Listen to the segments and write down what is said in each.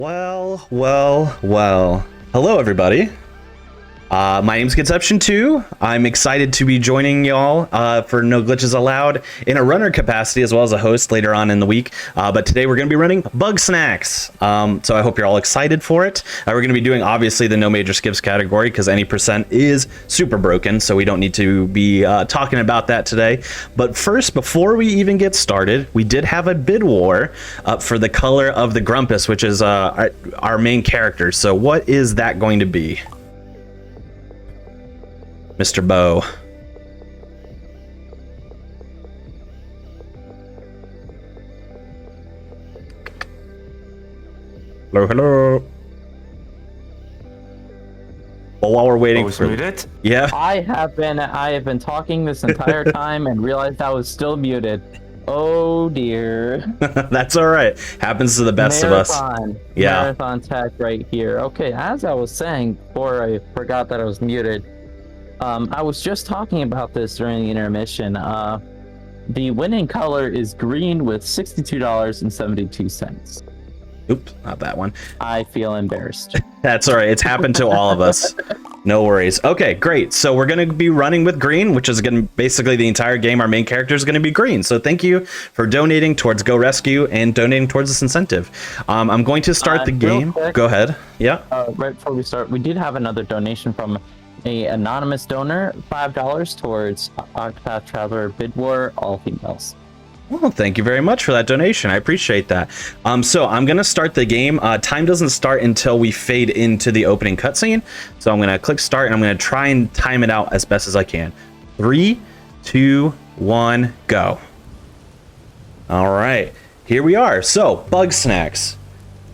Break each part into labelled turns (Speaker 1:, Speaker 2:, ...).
Speaker 1: Well. Hello, everybody. My name's Conception2. I'm excited to be joining y'all for No Glitches Allowed in a runner capacity as well as a host later on in the week. But today we're going to be running Bugsnax. So I hope you're all excited for it. We're going to be doing obviously the no major skips category because any percent is super broken. So we don't need to be talking about that today. But first, before we even get started, we did have a bid war up for the color of the Grumpus, which is our main character. So what is that going to be? Mr. Bow. Hello. Well, while we're waiting for
Speaker 2: muted?
Speaker 1: Yeah.
Speaker 3: I have been talking this entire time and realized I was still muted. Oh dear.
Speaker 1: That's all right. Happens to the best of us. Yeah.
Speaker 3: Marathon tech right here. Okay, as I was saying before I forgot that I was muted. I was just talking about this during the intermission. The winning color is green with $62.72.
Speaker 1: Oops, not that one.
Speaker 3: I feel embarrassed.
Speaker 1: That's all right. It's happened to all of us. No worries. Okay, great. So we're going to be running with green, which is going to basically the entire game. Our main character is going to be green. So thank you for donating towards Go Rescue and donating towards this incentive. I'm going to start the game.
Speaker 3: Quick,
Speaker 1: go ahead. Yeah.
Speaker 3: Right before we start, we did have another donation from a anonymous donor, $5 towards Octopath Traveler Bid War, all females.
Speaker 1: Well, thank you very much for that donation. I appreciate that. So I'm going to start the game. Time doesn't start until we fade into the opening cutscene. So I'm going to click start and I'm going to try and time it out as best as I can. 3, 2, 1, go. All right, here we are. So Bugsnax.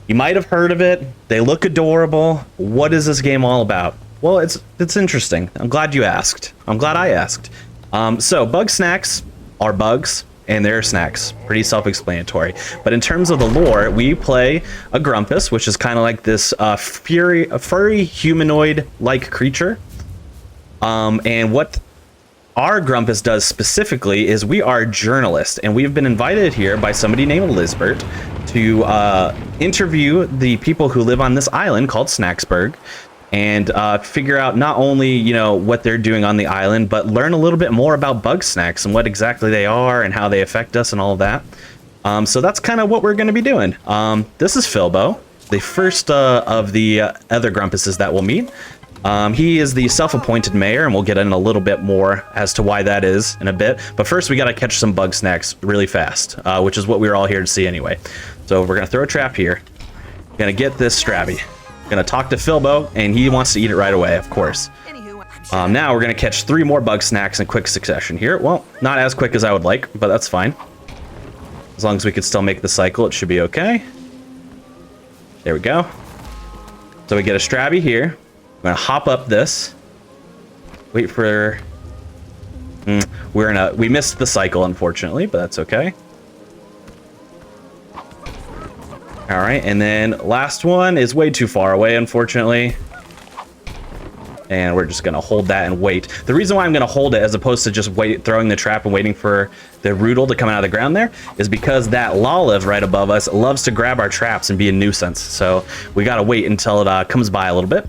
Speaker 1: You might have heard of it. They look adorable. What is this game all about? Well, it's interesting. I'm glad you asked. I'm glad I asked. So Bugsnax are bugs and they're snacks. Pretty self-explanatory. But in terms of the lore, we play a Grumpus, which is kind of like this furry humanoid-like creature. And what our Grumpus does specifically is we are journalists, and we've been invited here by somebody named Lisbert to interview the people who live on this island called Snacksburg, and figure out not only, you know, what they're doing on the island, but learn a little bit more about Bugsnax and what exactly they are and how they affect us and all of that. So that's kind of what we're going to be doing. This is Philbo, the first of the other Grumpuses that we'll meet. He is the self-appointed mayor, and we'll get in a little bit more as to why that is in a bit. But first, we got to catch some Bugsnax really fast, which is what we were all here to see anyway. So we're going to throw a trap here. Going to get this Strabby. Gonna talk to Philbo, and he wants to eat it right away, of course. Now we're gonna catch 3 more Bugsnax in quick succession here. Well, not as quick as I would like, but that's fine. As long as we can still make the cycle, it should be okay. There we go. So we get a Strabby here. I'm gonna hop up this. Wait for... we missed the cycle, unfortunately, but that's okay. All right, and then last one is way too far away, unfortunately. And we're just gonna hold that and wait. The reason why I'm gonna hold it as opposed to just throwing the trap and waiting for the Roodle to come out of the ground there is because that Lolive right above us loves to grab our traps and be a nuisance. So we gotta wait until it comes by a little bit.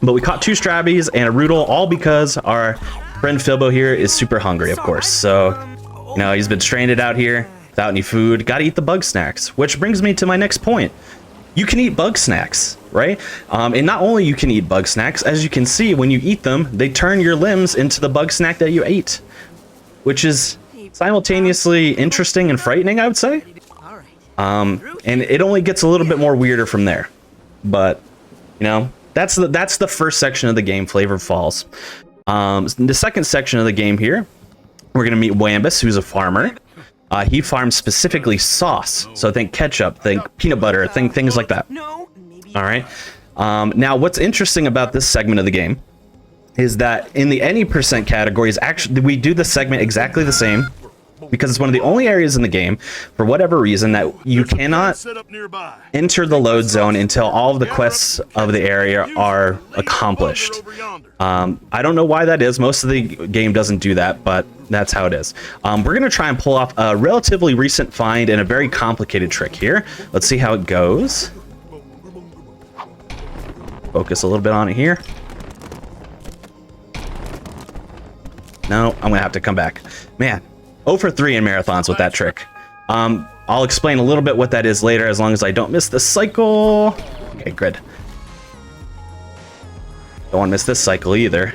Speaker 1: But we caught 2 Strabbies and a Roodle, all because our friend Philbo here is super hungry, of course. So, you know, he's been stranded out here without any food. Gotta eat the Bugsnax, which brings me to my next point. You can eat Bugsnax, right? And not only you can eat Bugsnax, as you can see, when you eat them, they turn your limbs into the Bugsnax that you ate, which is simultaneously interesting and frightening, I would say. And it only gets a little bit more weirder from there. But, you know, that's the first section of the game, Flavor Falls. The second section of the game here, we're gonna meet Wambus, who's a farmer. He farms specifically sauce, so think ketchup, think peanut butter, think things like that. All right. Now, what's interesting about this segment of the game is that in the any percent categories, actually, we do the segment exactly the same because it's one of the only areas in the game, for whatever reason, that you cannot enter the load zone until all of the quests of the area are accomplished. I don't know why that is. Most of the game doesn't do that, but that's how it is. We're going to try and pull off a relatively recent find and a very complicated trick here. Let's see how it goes. focus a little bit on it here. No, I'm gonna have to come back. Man, 0 for 3 in marathons with that trick. I'll explain a little bit what that is later, as long as I don't miss the cycle. Okay, good. Don't want to miss this cycle either.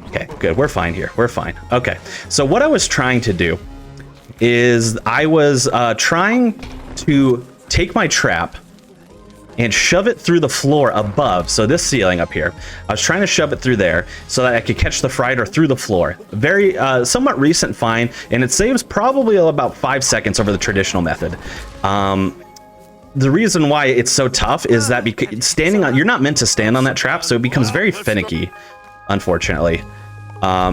Speaker 1: Okay, good. We're fine here. We're fine. Okay, so what I was trying to do is I was trying to take my trap and shove it through the floor above. So this ceiling up here, I was trying to shove it through there so that I could catch the Frieder through the floor. Very somewhat recent find, and it saves probably about 5 seconds over the traditional method. The reason why it's so tough is that because standing on, you're not meant to stand on that trap, so it becomes very finicky, unfortunately.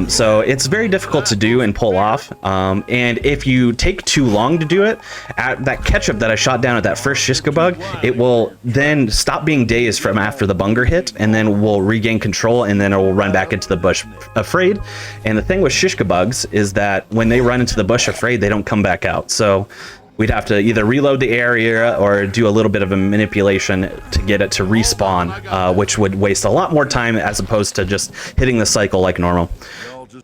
Speaker 1: So it's very difficult to do and pull off. And if you take too long to do it, that ketchup that I shot down at that first Shishka bug, it will then stop being dazed from after the bunger hit, and then will regain control, and then it will run back into the bush afraid. And the thing with Shishka bugs is that when they run into the bush afraid, they don't come back out. So we'd have to either reload the area or do a little bit of a manipulation to get it to respawn, which would waste a lot more time as opposed to just hitting the cycle like normal.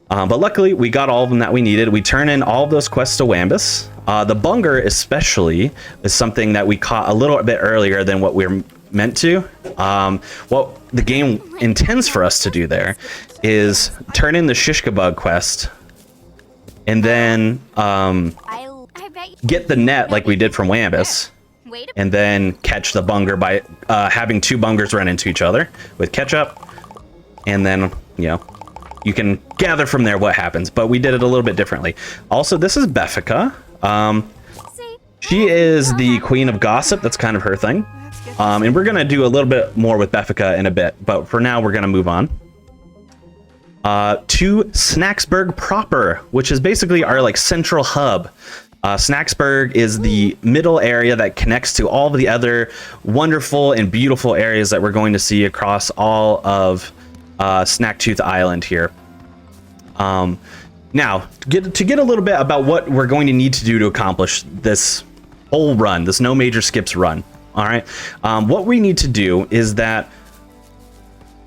Speaker 1: But luckily, we got all of them that we needed. We turn in all of those quests to Wambus. The bunger especially is something that we caught a little bit earlier than what we're meant to. What the game intends for us to do there is turn in the Shishka bug quest, and then get the net like we did from Wambus, and then catch the bunger by having 2 bungers run into each other with ketchup, and then, you know, you can gather from there what happens. But we did it a little bit differently. Also, this is Beffica. She is the queen of gossip. That's kind of her thing. And we're gonna do a little bit more with Beffica in a bit, but for now we're gonna move on to Snacksburg proper, which is basically our like central hub. Snacksburg is the middle area that connects to all of the other wonderful and beautiful areas that we're going to see across all of Snacktooth Island here. Now, to get a little bit about what we're going to need to do to accomplish this whole run, this no major skips run. All right, what we need to do is that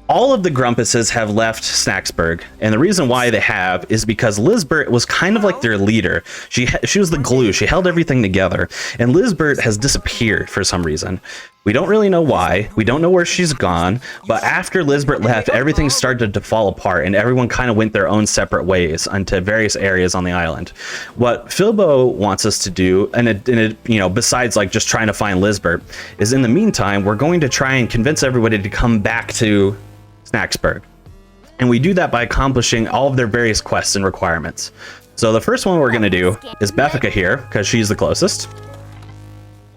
Speaker 1: all of the Grumpuses have left Snacksburg, and the reason why they have is because Lizbert was kind of like their leader. She was the glue. She held everything together, and Lizbert has disappeared for some reason. We don't really know why. We don't know where she's gone, but after Lizbert left, everything started to fall apart, and everyone kind of went their own separate ways onto various areas on the island. What Filbo wants us to do, and you know, besides like just trying to find Lizbert, is in the meantime, we're going to try and convince everybody to come back to Snacksburg. And we do that by accomplishing all of their various quests and requirements. So the first one we're going to do is Beffica here, because she's the closest.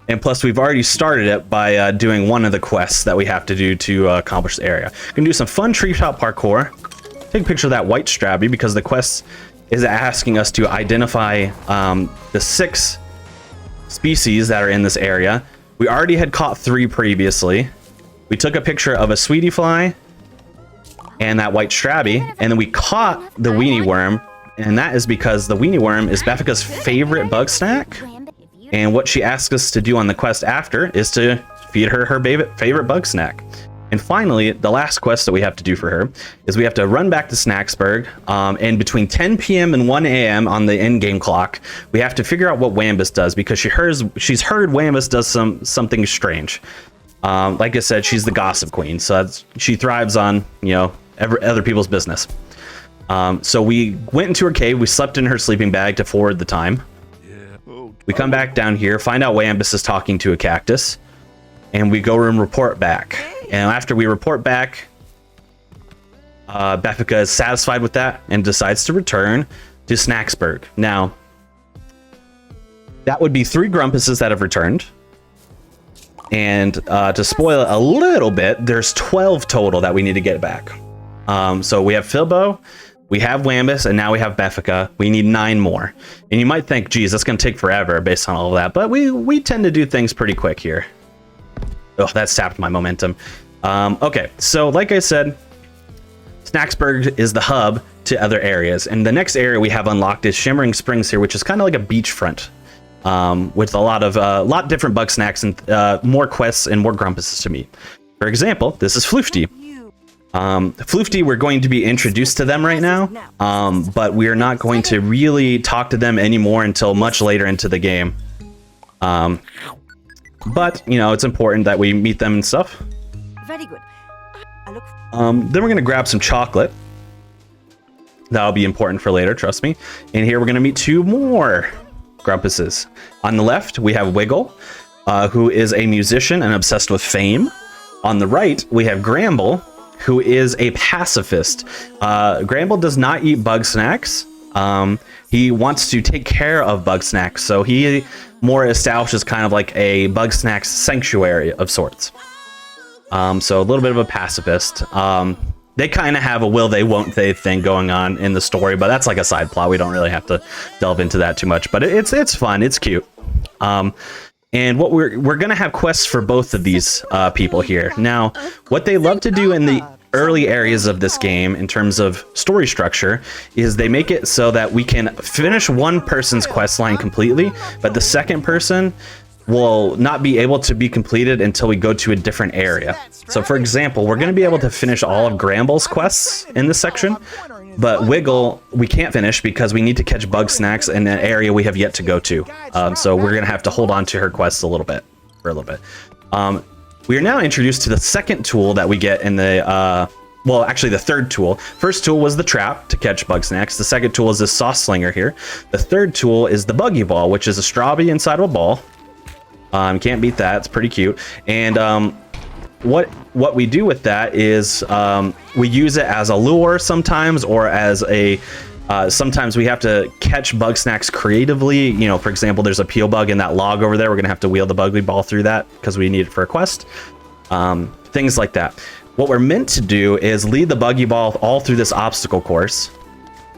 Speaker 1: And plus, we've already started it by doing one of the quests that we have to do to accomplish the area. We're going to do some fun treetop parkour. Take a picture of that white Strabby, because the quest is asking us to identify the 6 species that are in this area. We already had caught 3 previously. We took a picture of a sweetie fly and that white Strabby, and then we caught the weenie worm, and that is because the weenie worm is Beffica's favorite bug snack. And what she asks us to do on the quest after is to feed her her favorite bug snack. And finally, the last quest that we have to do for her is we have to run back to Snacksburg, and between 10 p.m. and 1 a.m. on the in-game clock, we have to figure out what Wambus does, because she's heard Wambus does something strange. Like I said, she's the gossip queen, so she thrives on, you know, other people's business. So we went into her cave, we slept in her sleeping bag to forward the time. We come back down here, find out Wambus is talking to a cactus, and we go and report back. And after we report back, Beffica is satisfied with that and decides to return to Snacksburg. Now, that would be 3 Grumpuses that have returned. And to spoil it a little bit, there's 12 total that we need to get back. So we have Filbo, we have Wambus, and now we have Beffica. We need 9 more. And you might think, geez, that's going to take forever based on all of that. But we tend to do things pretty quick here. Oh, that sapped my momentum. Okay, so like I said, Snacksburg is the hub to other areas. And the next area we have unlocked is Shimmering Springs here, which is kind of like a beachfront. With a lot different bug snacks and more quests and more Grumpuses to meet. For example, this is Floofty. Floofty, we're going to be introduced to them right now, but we are not going to really talk to them anymore until much later into the game. But, you know, it's important that we meet them and stuff.
Speaker 2: Very good.
Speaker 1: Then we're going to grab some chocolate. That'll be important for later, trust me. And here we're going to meet 2 more Grumpuses. On the left, we have Wiggle, who is a musician and obsessed with fame. On the right, we have Gramble, who is a pacifist. Gramble does not eat Bugsnax. He wants to take care of Bugsnax, so he more establishes kind of like a Bugsnax sanctuary of sorts. So a little bit of a pacifist. They kind of have a will they won't they thing going on in the story, but that's like a side plot. We don't really have to delve into that too much, but it's fun, it's cute. And what we're gonna have quests for both of these people here. Now, what they love to do in the early areas of this game in terms of story structure is they make it so that we can finish one person's quest line completely, but the second person will not be able to be completed until we go to a different area. So for example, we're going to be able to finish all of Gramble's quests in this section, but Wiggle we can't finish because we need to catch Bugsnax in an area we have yet to go to. So we're going to have to hold on to her quests for a little bit. We are now introduced to the second tool that we get in the, well, actually the third tool. First tool was the trap to catch Bugsnax. The second tool is this sauce slinger here. The third tool is the buggy ball, which is a strawberry inside of a ball. Can't beat that. It's pretty cute. And what we do with that is we use it as a lure sometimes, or as a sometimes we have to catch Bugsnax creatively. You know, for example, there's a peel bug in that log over there. We're gonna have to wheel the buggy ball through that because we need it for a quest. Things like that. What we're meant to do is lead the buggy ball all through this obstacle course.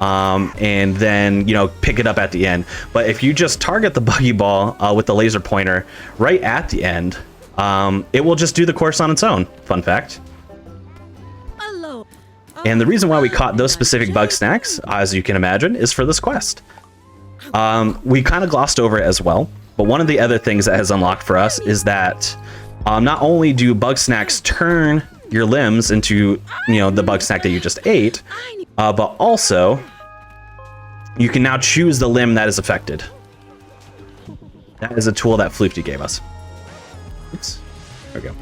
Speaker 1: And then, you know, pick it up at the end. But if you just target the buggy ball with the laser pointer right at the end, it will just do the course on its own. Fun fact. And the reason why we caught those specific Bugsnax, as you can imagine, is for this quest. We kind of glossed over it as well, but one of the other things that has unlocked for us is that not only do Bugsnax turn your limbs into, you know, the Bugsnax that you just ate, but also you can now choose the limb that is affected. That is a tool that Floofty gave us. Oops. There we go.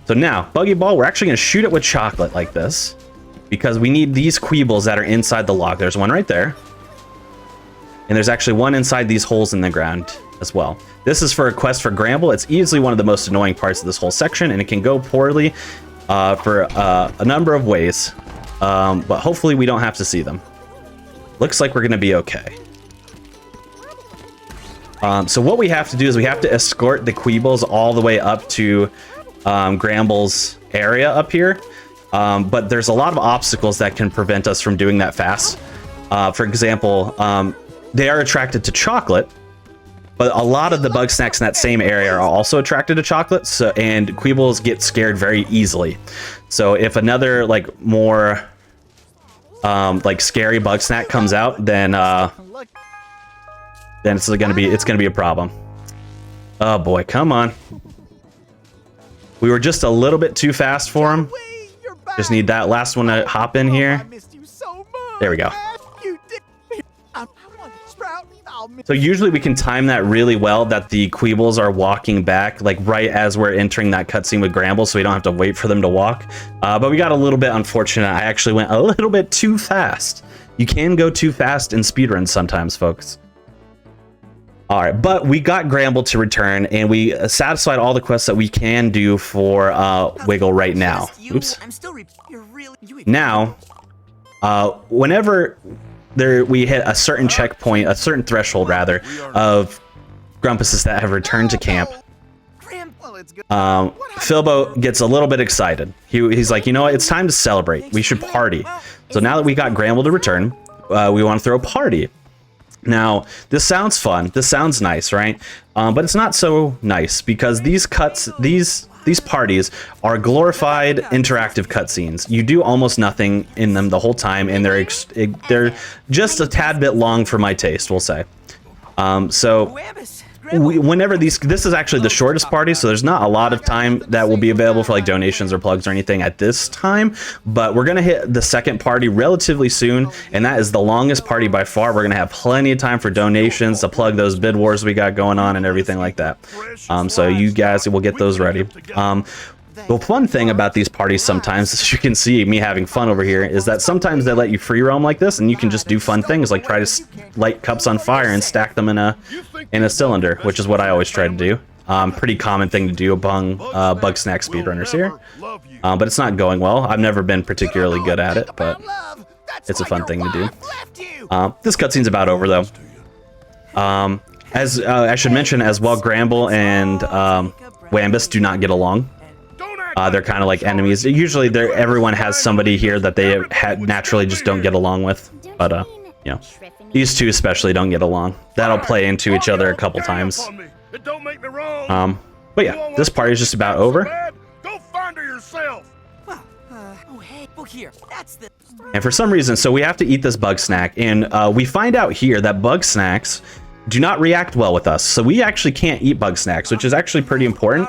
Speaker 1: So now, buggy ball, we're actually going to shoot it with chocolate like this, because we need these Queebles that are inside the log. There's one right there. And there's actually one inside these holes in the ground as well. This is for a quest for Gramble. It's easily one of the most annoying parts of this whole section, and it can go poorly for a number of ways. But hopefully we don't have to see them. Looks like we're going to be okay. So what we have to do is we have to escort the Queebles all the way up to Gramble's area up here. But there's a lot of obstacles that can prevent us from doing that fast. For example, they are attracted to chocolate, but a lot of the Bugsnax in that same area are also attracted to chocolate, so, and Queebles get scared very easily. So if another like more like scary Bugsnax comes out, then it's gonna be a problem. Oh boy, come on. We were just a little bit too fast for him. Just need that last one to hop in here. There we go. So usually we can time that really well, that the Queebles are walking back like right as we're entering that cutscene with Gramble, so we don't have to wait for them to walk. But we got a little bit unfortunate. I actually went a little bit too fast. You can go too fast in speedruns sometimes, folks. All right, but we got Gramble to return, and we satisfied all the quests that we can do for Wiggle right now. Oops. Now, whenever we hit a certain checkpoint, a certain threshold rather, of Grumpuses that have returned to camp, Philbo gets a little bit excited. He's like, you know what, it's time to celebrate. We should party. So now that we got Gramble to return, we want to throw a party. Now, this sounds fun. This sounds nice, right? But it's not so nice, because these parties are glorified interactive cutscenes. You do almost nothing in them the whole time, and they're just a tad bit long for my taste, we'll say. So whenever this is actually the shortest party, so there's not a lot of time that will be available for like donations or plugs or anything at this time, but we're gonna hit the second party relatively soon, and that is the longest party by far. We're gonna have plenty of time for donations to plug those bid wars we got going on and everything like that. So you guys will get those ready. The fun thing about these parties sometimes, as you can see me having fun over here, is that sometimes they let you free roam like this, and you can just do fun things like try to light cups on fire and stack them in a cylinder, which is what I always try to do. Pretty common thing to do among Bugsnax speedrunners here, but it's not going well. I've never been particularly good at it, but it's a fun thing to do. This cutscene's about over though. As I should mention as well, Gramble and Wambus do not get along. They're kind of like enemies. Usually, everyone has somebody here that they naturally just don't get along with. But you know, these two especially don't get along. That'll play into each other a couple times. But yeah, this party is just about over.
Speaker 2: Go find her yourself.
Speaker 1: And for some reason, so we have to eat this bug snack, and we find out here that bug snacks do not react well with us. So we actually can't eat bug snacks, which is actually pretty important.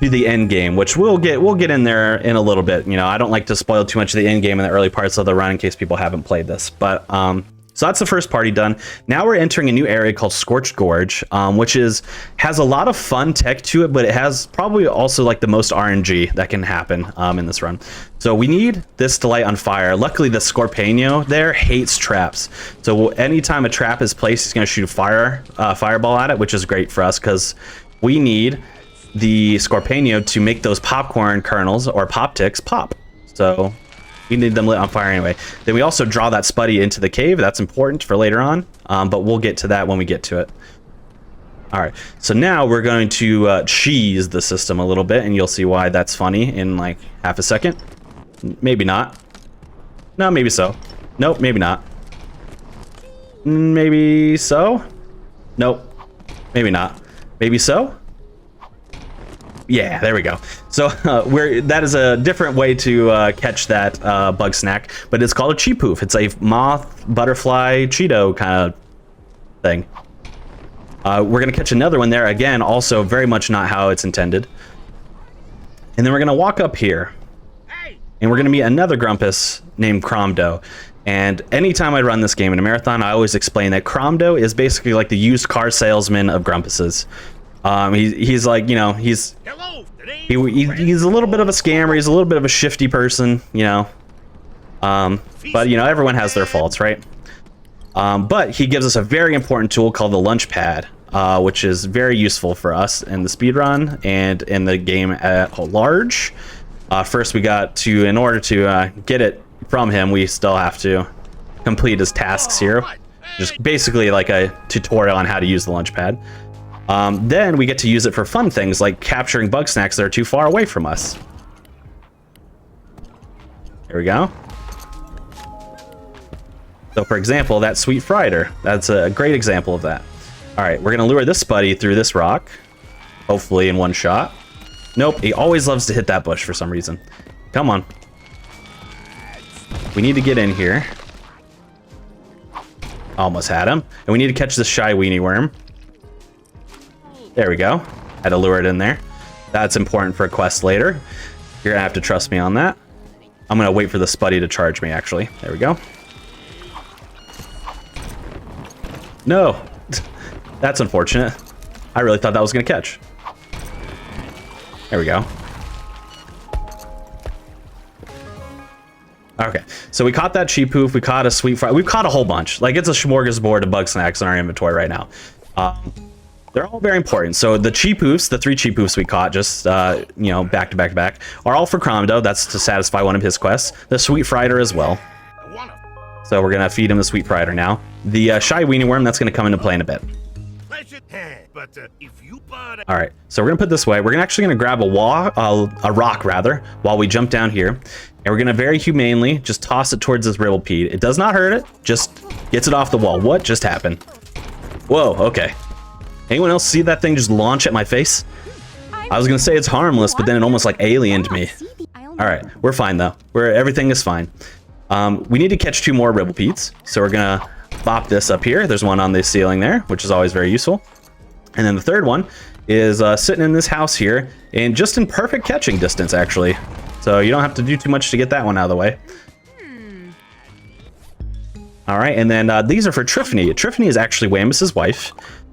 Speaker 1: To the end game, which we'll get in there in a little bit. You know, I don't like to spoil too much of the end game in the early parts of the run in case people haven't played this. But so that's the first party done. Now we're entering a new area called Scorched Gorge, which has a lot of fun tech to it, but it has probably also like the most RNG that can happen in this run. So we need this to light on fire. Luckily, the Scorpion there hates traps. So anytime a trap is placed, he's going to shoot a fireball at it, which is great for us because we need the Scorpion to make those popcorn kernels or pop ticks pop. So we need them lit on fire anyway. Then we also draw that Spuddy into the cave. That's important for later on, but we'll get to that when we get to it. All right, so now we're going to cheese the system a little bit, and you'll see why that's funny in like half a second. Maybe not. No, maybe so. Nope, maybe not. Maybe so. Nope, maybe not. Maybe so. Yeah, there we go. So that is a different way to catch that bug snack, but it's called a Cheepoof. It's a moth, butterfly, Cheeto kind of thing. We're gonna catch another one there again, also very much not how it's intended. And then we're gonna walk up here, and we're gonna meet another Grumpus named Cromdo. And anytime I run this game in a marathon, I always explain that Cromdo is basically like the used car salesman of Grumpuses. He's like, you know, he's a little bit of a scammer. He's a little bit of a shifty person, you know. But you know, everyone has their faults, right? But he gives us a very important tool called the lunch pad, which is very useful for us in the speedrun and in the game at large. First, we got to, in order to get it from him, we still have to complete his tasks here. Just basically like a tutorial on how to use the lunch pad. Then we get to use it for fun things like capturing bug snacks that are too far away from us. Here we go. So for example, that sweet frieder, that's a great example of that. All right, we're gonna lure this buddy through this rock, hopefully in one shot. Nope, he always loves to hit that bush for some reason. Come on. We need to get in here. Almost had him. And we need to catch this shy weenie worm. There we go. Had to lure it in there. That's important for a quest later. You're gonna have to trust me on that. I'm gonna wait for the Spuddy to charge me, actually. There we go. No. That's unfortunate. I really thought that was gonna catch. There we go. Okay, so we caught that Cheepoof, we caught a sweet fry, we've caught a whole bunch. Like, it's a smorgasbord of bug snacks in our inventory right now. They're all very important. So the Cheepoofs, the 3 Cheepoofs we caught just, you know, back to back to back, are all for Cromdo. That's to satisfy one of his quests. The Sweet Frieder as well. So we're gonna feed him the Sweet Frieder now. The Shy Weenie Worm, that's gonna come into play in a bit. All right, so we're gonna put this way. We're actually gonna grab a rock rather, while we jump down here, and we're gonna very humanely just toss it towards this Ribblepede. It does not hurt it, just gets it off the wall. What just happened? Whoa, okay. Anyone else see that thing just launch at my face? I was gonna say it's harmless, but then it almost like aliened me. All right, we're fine though. Everything is fine. We need to catch 2 more Ribblepedes, so we're gonna bop this up here. There's one on the ceiling there, which is always very useful. And then the third one is sitting in this house here, and just in perfect catching distance, actually. So you don't have to do too much to get that one out of the way. All right, and then these are for Triffany. Triffany is actually Whammus's wife.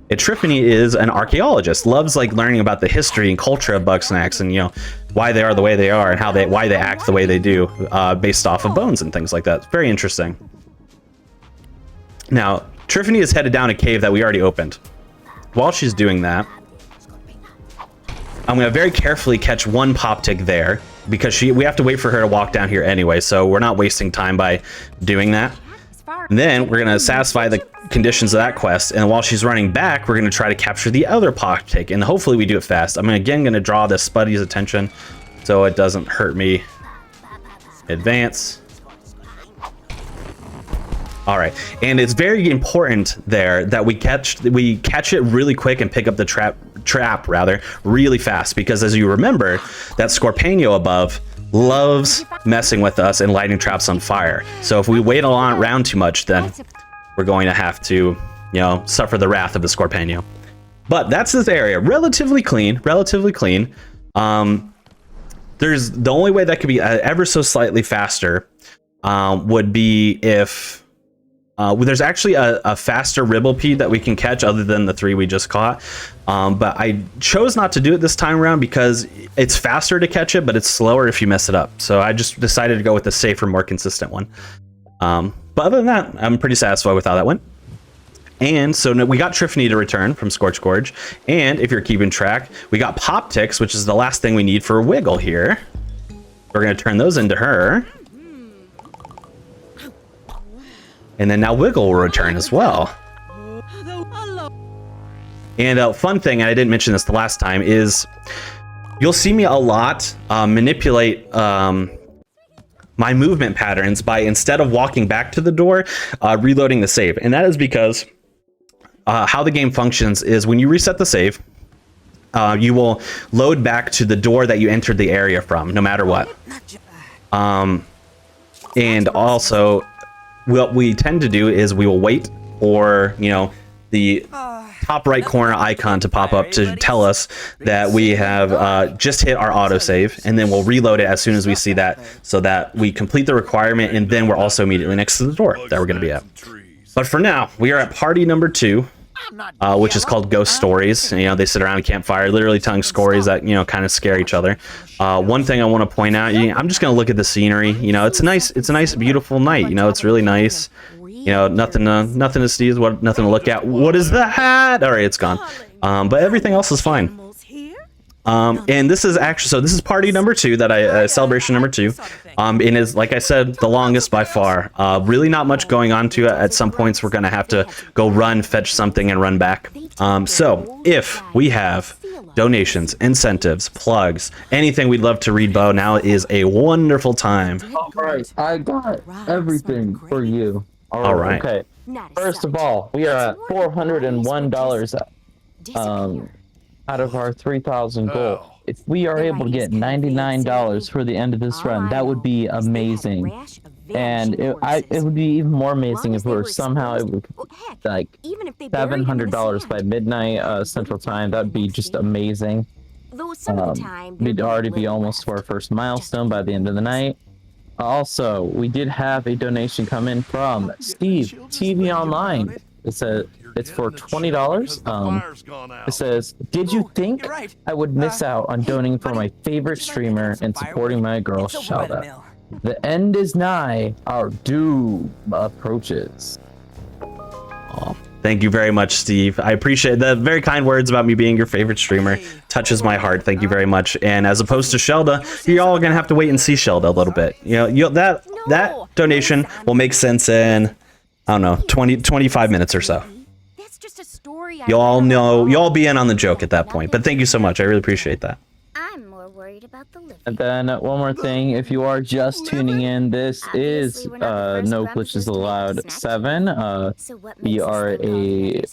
Speaker 1: And Triffany is an archaeologist, loves like learning about the history and culture of Bugsnax, and you know why they are the way they are, and why they act the way they do, based off of bones and things like that. It's very interesting. Now, Triffany is headed down a cave that we already opened. While she's doing that, I'm going to very carefully catch one pop tick there, because we have to wait for her to walk down here anyway, so we're not wasting time by doing that. And then we're going to satisfy the conditions of that quest, and while she's running back, we're going to try to capture the other pop tick, and hopefully we do it fast. I'm again going to draw this Spuddy's attention so it doesn't hurt me. Advance. All right, and it's very important there that we catch it really quick and pick up the trap rather really fast, because as you remember, that Scorpano above loves messing with us and lighting traps on fire. So if we wait around too much, then we're going to have to, you know, suffer the wrath of the Scorpano. But that's this area, relatively clean. There's the only way that could be ever so slightly faster would be if there's actually a faster Ribblepede that we can catch other than the 3 we just caught. But I chose not to do it this time around because it's faster to catch it, but it's slower if you mess it up. So I just decided to go with the safer, more consistent one. But other than that, I'm pretty satisfied with how that went. And so we got Triffany to return from Scorch Gorge. And if you're keeping track, we got Pop Ticks, which is the last thing we need for Wiggle here. We're going to turn those into her. And then now Wiggle will return as well. And a fun thing, and I didn't mention this the last time, is you'll see me a lot manipulate my movement patterns by, instead of walking back to the door, reloading the save. And that is because how the game functions is when you reset the save, you will load back to the door that you entered the area from, no matter what. And also, what we tend to do is we will wait for, you know, the top right corner icon to pop up to tell us that we have just hit our autosave, and then we'll reload it as soon as we see that, so that we complete the requirement, and then we're also immediately next to the door that we're going to be at. But for now, we are at party number 2, which is called Ghost Stories. And, you know, they sit around a campfire, literally telling stories that, you know, kind of scare each other. One thing I want to point out, I'm just going to look at the scenery. You know, it's a nice, beautiful night. You know, it's really nice. You know, nothing to see, nothing to look at. What is that? All right, it's gone. But everything else is fine. And this is actually, so this is party number 2 that celebration number 2. And is, like I said, the longest by far. Really not much going on to it. At some points, we're going to have to go run, fetch something, and run back. So if we have donations, incentives, plugs, anything, we'd love to read, Bo. Now is a wonderful time.
Speaker 3: All right, I got everything for you.
Speaker 1: All right.
Speaker 3: Okay. First of all, we are at $401 out of our 3,000 goal. If we are able to get $99 for the end of this run, that would be amazing. And it would be even more amazing if we were somehow able to, like, $700 by midnight Central Time. That would be just amazing. We'd already be almost to our first milestone by the end of the night. Also, we did have a donation come in from Steve TV Online. It's for $20. It says, "Did you think I would miss out on donating for my favorite streamer and supporting my girl Shelda? The end is nigh. Our doom approaches."
Speaker 1: Oh, thank you very much, Steve. I appreciate the very kind words about me being your favorite streamer. Touches my heart. Thank you very much. And as opposed to Shelda, you're all gonna have to wait and see Shelda a little bit. You know, that donation will make sense in, I don't know, 25 minutes or so. You'll all know, you'll all be in on the joke at that point. But thank you so much. I really appreciate that.
Speaker 4: I'm more worried about the living.
Speaker 3: And then one more thing, if you are just tuning in, this is No Glitches Allowed 7. We are a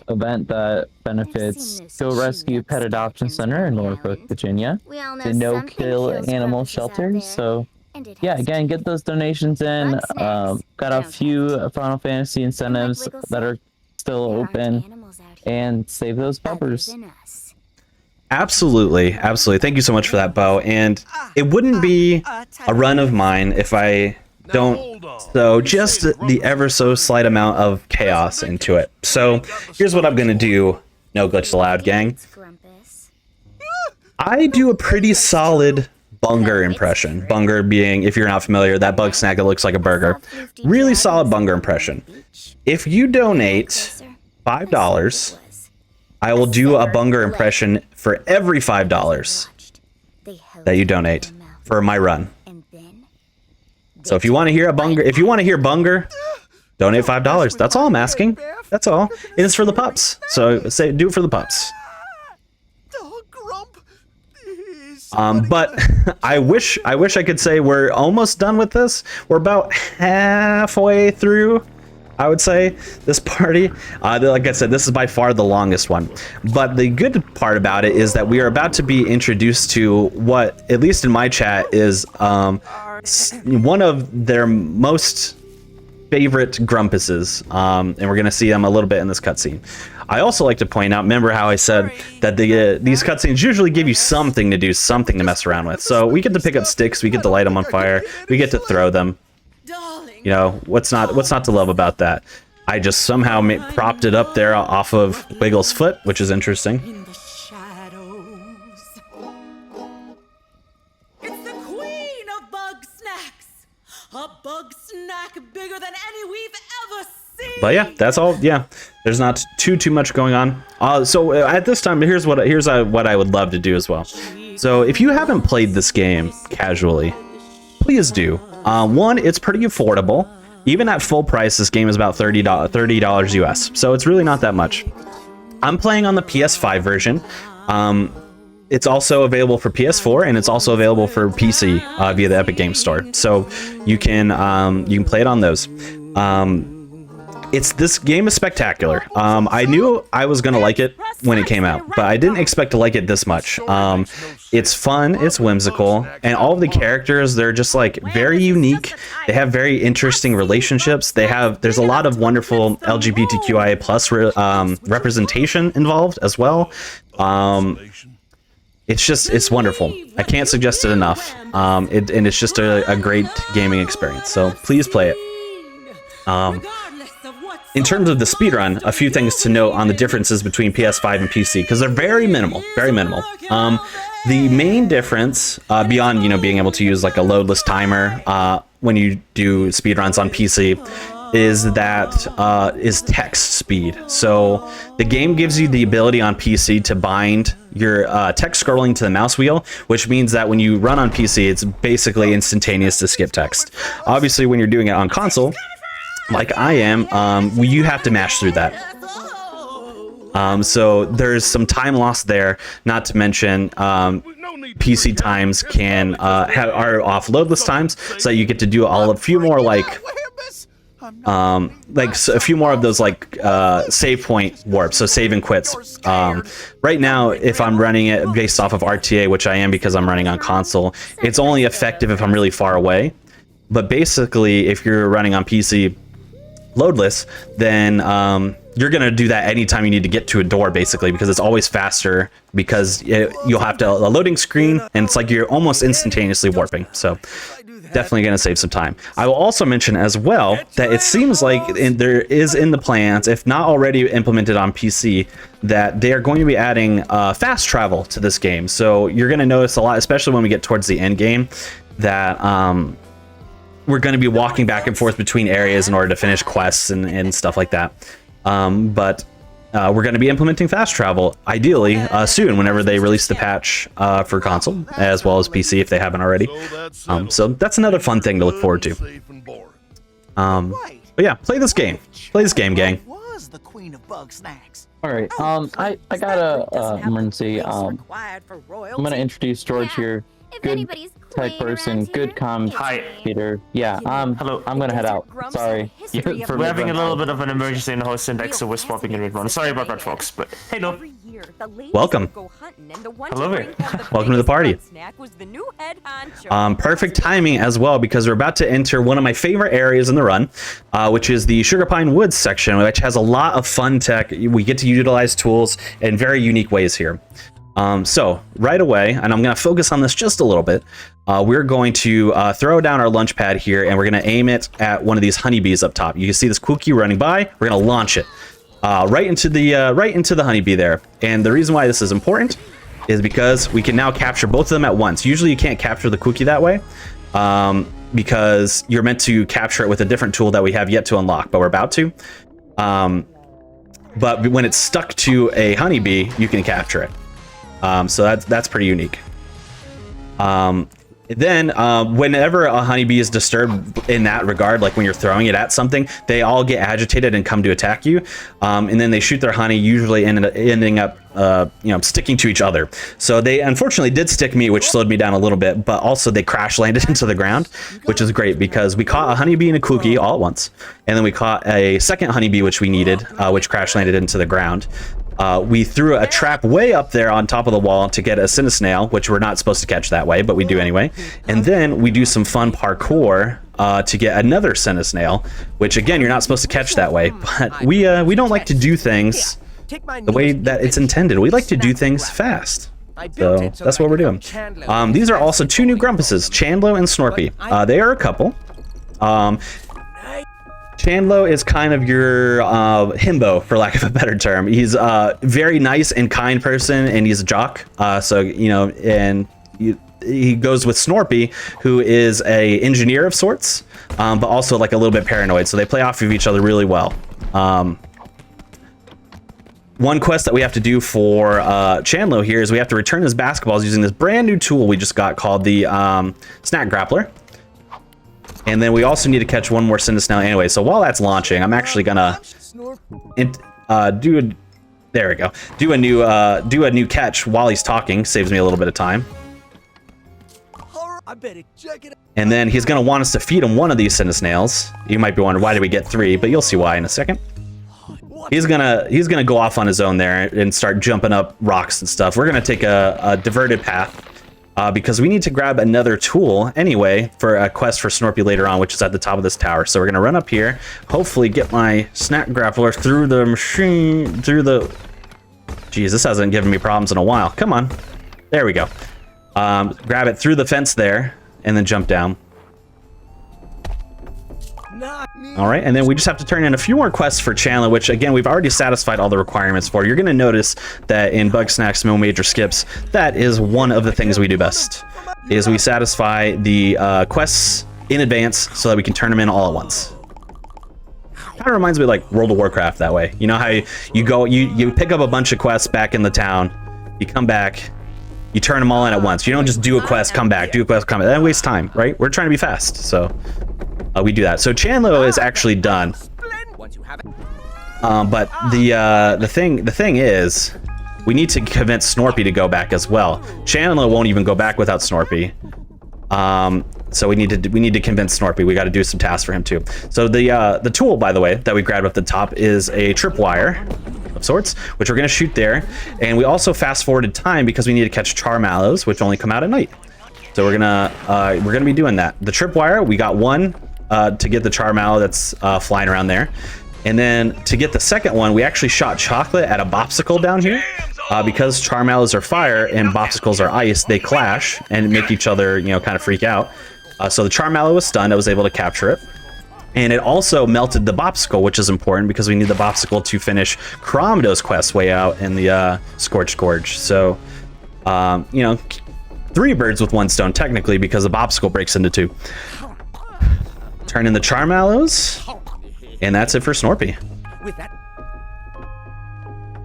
Speaker 3: event that benefits Go Rescue Pet Adoption Center in Norfolk, Virginia. The No Kill Animal Shelter. So
Speaker 4: And it
Speaker 3: yeah,
Speaker 4: has
Speaker 3: again, get those donations in.
Speaker 4: Bugsnax.
Speaker 3: Got a
Speaker 4: Don't
Speaker 3: few Final Fantasy incentives
Speaker 4: Wiggle
Speaker 3: that are
Speaker 4: Sack?
Speaker 3: still
Speaker 4: There aren't
Speaker 3: open,
Speaker 4: animals out here
Speaker 3: and save those
Speaker 4: other
Speaker 3: peppers.
Speaker 4: than us.
Speaker 1: Absolutely, absolutely. Thank you so much for that, Bo. And it wouldn't be a run of mine if I don't throw just the ever so slight amount of chaos into it. So here's what I'm gonna do. No glitch allowed, gang.
Speaker 4: It's Grumpus.
Speaker 1: I do a pretty solid Bunger impression. Bunger being, if you're not familiar, that bug snack that looks like a burger. Really solid Bunger impression. If you donate $5, I will do a Bunger impression for every $5 that you donate for my run. So if you want to hear a Bunger, if you want to hear Bunger, donate $5. That's all I'm asking. That's all. It is for the pups. So say, do it for the pups. But I wish I could say we're almost done with this. We're about halfway through, I would say, this party. Like I said, this is by far the longest one. But the good part about it is that we are about to be introduced to what, at least in my chat, is one of their most favorite Grumpuses. And we're going to see them a little bit in this cutscene. I also like to point out, remember how I said that these cutscenes usually give you something to do, something to mess around with. So we get to pick up sticks, we get to light them on fire, we get to throw them. You know, what's not to love about that? I just somehow propped it up there off of Wiggle's foot, which is interesting.
Speaker 5: In the shadows. It's the queen of Bugsnax. A bug snack bigger than any we've ever seen.
Speaker 1: But yeah, that's all. Yeah, there's not too much going on. So at this time, here's what I would love to do as well. So if you haven't played this game casually, please do. One, it's pretty affordable. Even at full price, this game is about $30 US. So it's really not that much. I'm playing on the PS5 version. It's also available for PS4 and it's also available for PC via the Epic Games Store. So you can play it on those. This game is spectacular. I knew I was gonna like it when it came out, but I didn't expect to like it this much. It's fun, it's whimsical, and all of the characters, they're just like very unique. They have very interesting relationships. There's a lot of wonderful LGBTQIA plus representation involved as well. It's wonderful. I can't suggest it enough. And it's just a great gaming experience. So please play it. In terms of the speedrun, a few things to note on the differences between PS5 and PC, because they're very minimal, very minimal. The main difference, beyond being able to use like a loadless timer when you do speedruns on PC, is text speed. So the game gives you the ability on PC to bind your text scrolling to the mouse wheel, which means that when you run on PC, it's basically instantaneous to skip text. Obviously, when you're doing it on console, like I am, you have to mash through that. So there's some time lost there, not to mention PC times are off loadless times, so that you get to do a few more a few more of those save point warps, so save and quits. Right now, if I'm running it based off of RTA, which I am because I'm running on console, it's only effective if I'm really far away. But basically, if you're running on PC loadless, then you're gonna do that anytime you need to get to a door, basically, because it's always faster, because you'll have a loading screen, and it's like you're almost instantaneously warping. So definitely gonna save some time. I will also mention as well that it seems like there is in the plans, if not already implemented on PC, that they are going to be adding fast travel to this game. So you're gonna notice a lot, especially when we get towards the end game, that we're going to be walking back and forth between areas in order to finish quests and stuff like that. But we're going to be implementing fast travel, ideally, soon, whenever they release the patch for console, as well as PC if they haven't already. So that's another fun thing to look forward to. But yeah, play this game. Play this game, gang.
Speaker 3: All right. I got a emergency. I'm gonna introduce George here. Good type person, good comms.
Speaker 6: Hi.
Speaker 3: Peter. Yeah.
Speaker 6: Hello.
Speaker 3: I'm gonna head out. Sorry.
Speaker 6: We're having a little bit of an emergency in the host index, so we're swapping in with one. Sorry about that, folks. But hey, no. here. The ladies
Speaker 1: Welcome.
Speaker 6: Go hunting, and the one
Speaker 3: Hello
Speaker 6: to
Speaker 3: there.
Speaker 6: bring home the
Speaker 1: Welcome to the
Speaker 6: biggest
Speaker 1: party.
Speaker 6: Bugsnax was the new head honcho.
Speaker 1: Perfect timing as well, because we're about to enter one of my favorite areas in the run, which is the Sugar Pine Woods section, which has a lot of fun tech. We get to utilize tools in very unique ways here. So right away, and I'm going to focus on this just a little bit, we're going to throw down our launch pad here, and we're going to aim it at one of these honeybees up top. You can see this cookie running by. We're going to launch it right into the honeybee there. And the reason why this is important is because we can now capture both of them at once. Usually you can't capture the cookie that way, because you're meant to capture it with a different tool that we have yet to unlock, but we're about to. But when it's stuck to a honeybee, you can capture it. So that's pretty unique. Then whenever a honeybee is disturbed in that regard, like when you're throwing it at something, they all get agitated and come to attack you, and then they shoot their honey, usually ending up sticking to each other. So they unfortunately did stick me, which slowed me down a little bit, but also they crash landed into the ground, which is great because we caught a honeybee and a cookie all at once, and then we caught a second honeybee which we needed, which crash landed into the ground. We threw a trap way up there on top of the wall to get a snail, which we're not supposed to catch that way, but we do anyway. And then we do some fun parkour to get another snail, which again, you're not supposed to catch that way. But we don't like to do things the way that it's intended. We like to do things fast. So that's what we're doing. These are also two new Grumpuses, Chandlo and Snorpy. They are a couple. Chandlo is kind of your himbo, for lack of a better term. He's a very nice and kind person, and he's a jock. He goes with Snorpy, who is a engineer of sorts, but also like a little bit paranoid. So they play off of each other really well. One quest that we have to do for Chandlo here is we have to return his basketballs using this brand new tool we just got called the Snack Grappler. And then we also need to catch one more snail anyway. So while that's launching, I'm actually gonna do a new catch while he's talking. Saves me a little bit of time. And then he's gonna want us to feed him one of these snails. You might be wondering, why did we get 3? But you'll see why in a second. He's gonna go off on his own there and start jumping up rocks and stuff. We're gonna take a diverted path. Because we need to grab another tool anyway for a quest for Snorpy later on, which is at the top of this tower. So we're going to run up here, hopefully get my snack grappler through the machine, Jeez, this hasn't given me problems in a while. Come on. There we go. Grab it through the fence there, and then jump down. All right, and then we just have to turn in a few more quests for Chandler, which again, we've already satisfied all the requirements for. You're going to notice that in Bugsnax Major Skips, that is one of the things we do best, is we satisfy the quests in advance so that we can turn them in all at once. Kind of reminds me of like World of Warcraft that way. You know how you pick up a bunch of quests back in the town, you come back, you turn them all in at once. You don't just do a quest, come back, do a quest, come back. That wastes time, right? We're trying to be fast, so we do that. So Chandlo is actually done. But the thing is, we need to convince Snorpy to go back as well. Chandlo won't even go back without Snorpy. So we need to convince Snorpy. We got to do some tasks for him too. So the tool, by the way, that we grabbed up the top is a tripwire of sorts, which we're gonna shoot there. And we also fast forwarded time because we need to catch Charmallows, which only come out at night. So we're gonna be doing that. The tripwire, we got one to get the Charmallow that's flying around there. And then to get the second one, we actually shot chocolate at a Bopsicle down here. Because Charmallows are fire and Bopsicles are ice, they clash and make each other, kind of freak out. So the Charmallow was stunned. I was able to capture it. And it also melted the Bopsicle, which is important because we need the Bopsicle to finish Cromdo's quest way out in the Scorched Gorge. So, 3 birds with 1 stone, technically, because the Bopsicle breaks into 2. Turn in the Charmallows, and that's it for Snorpy.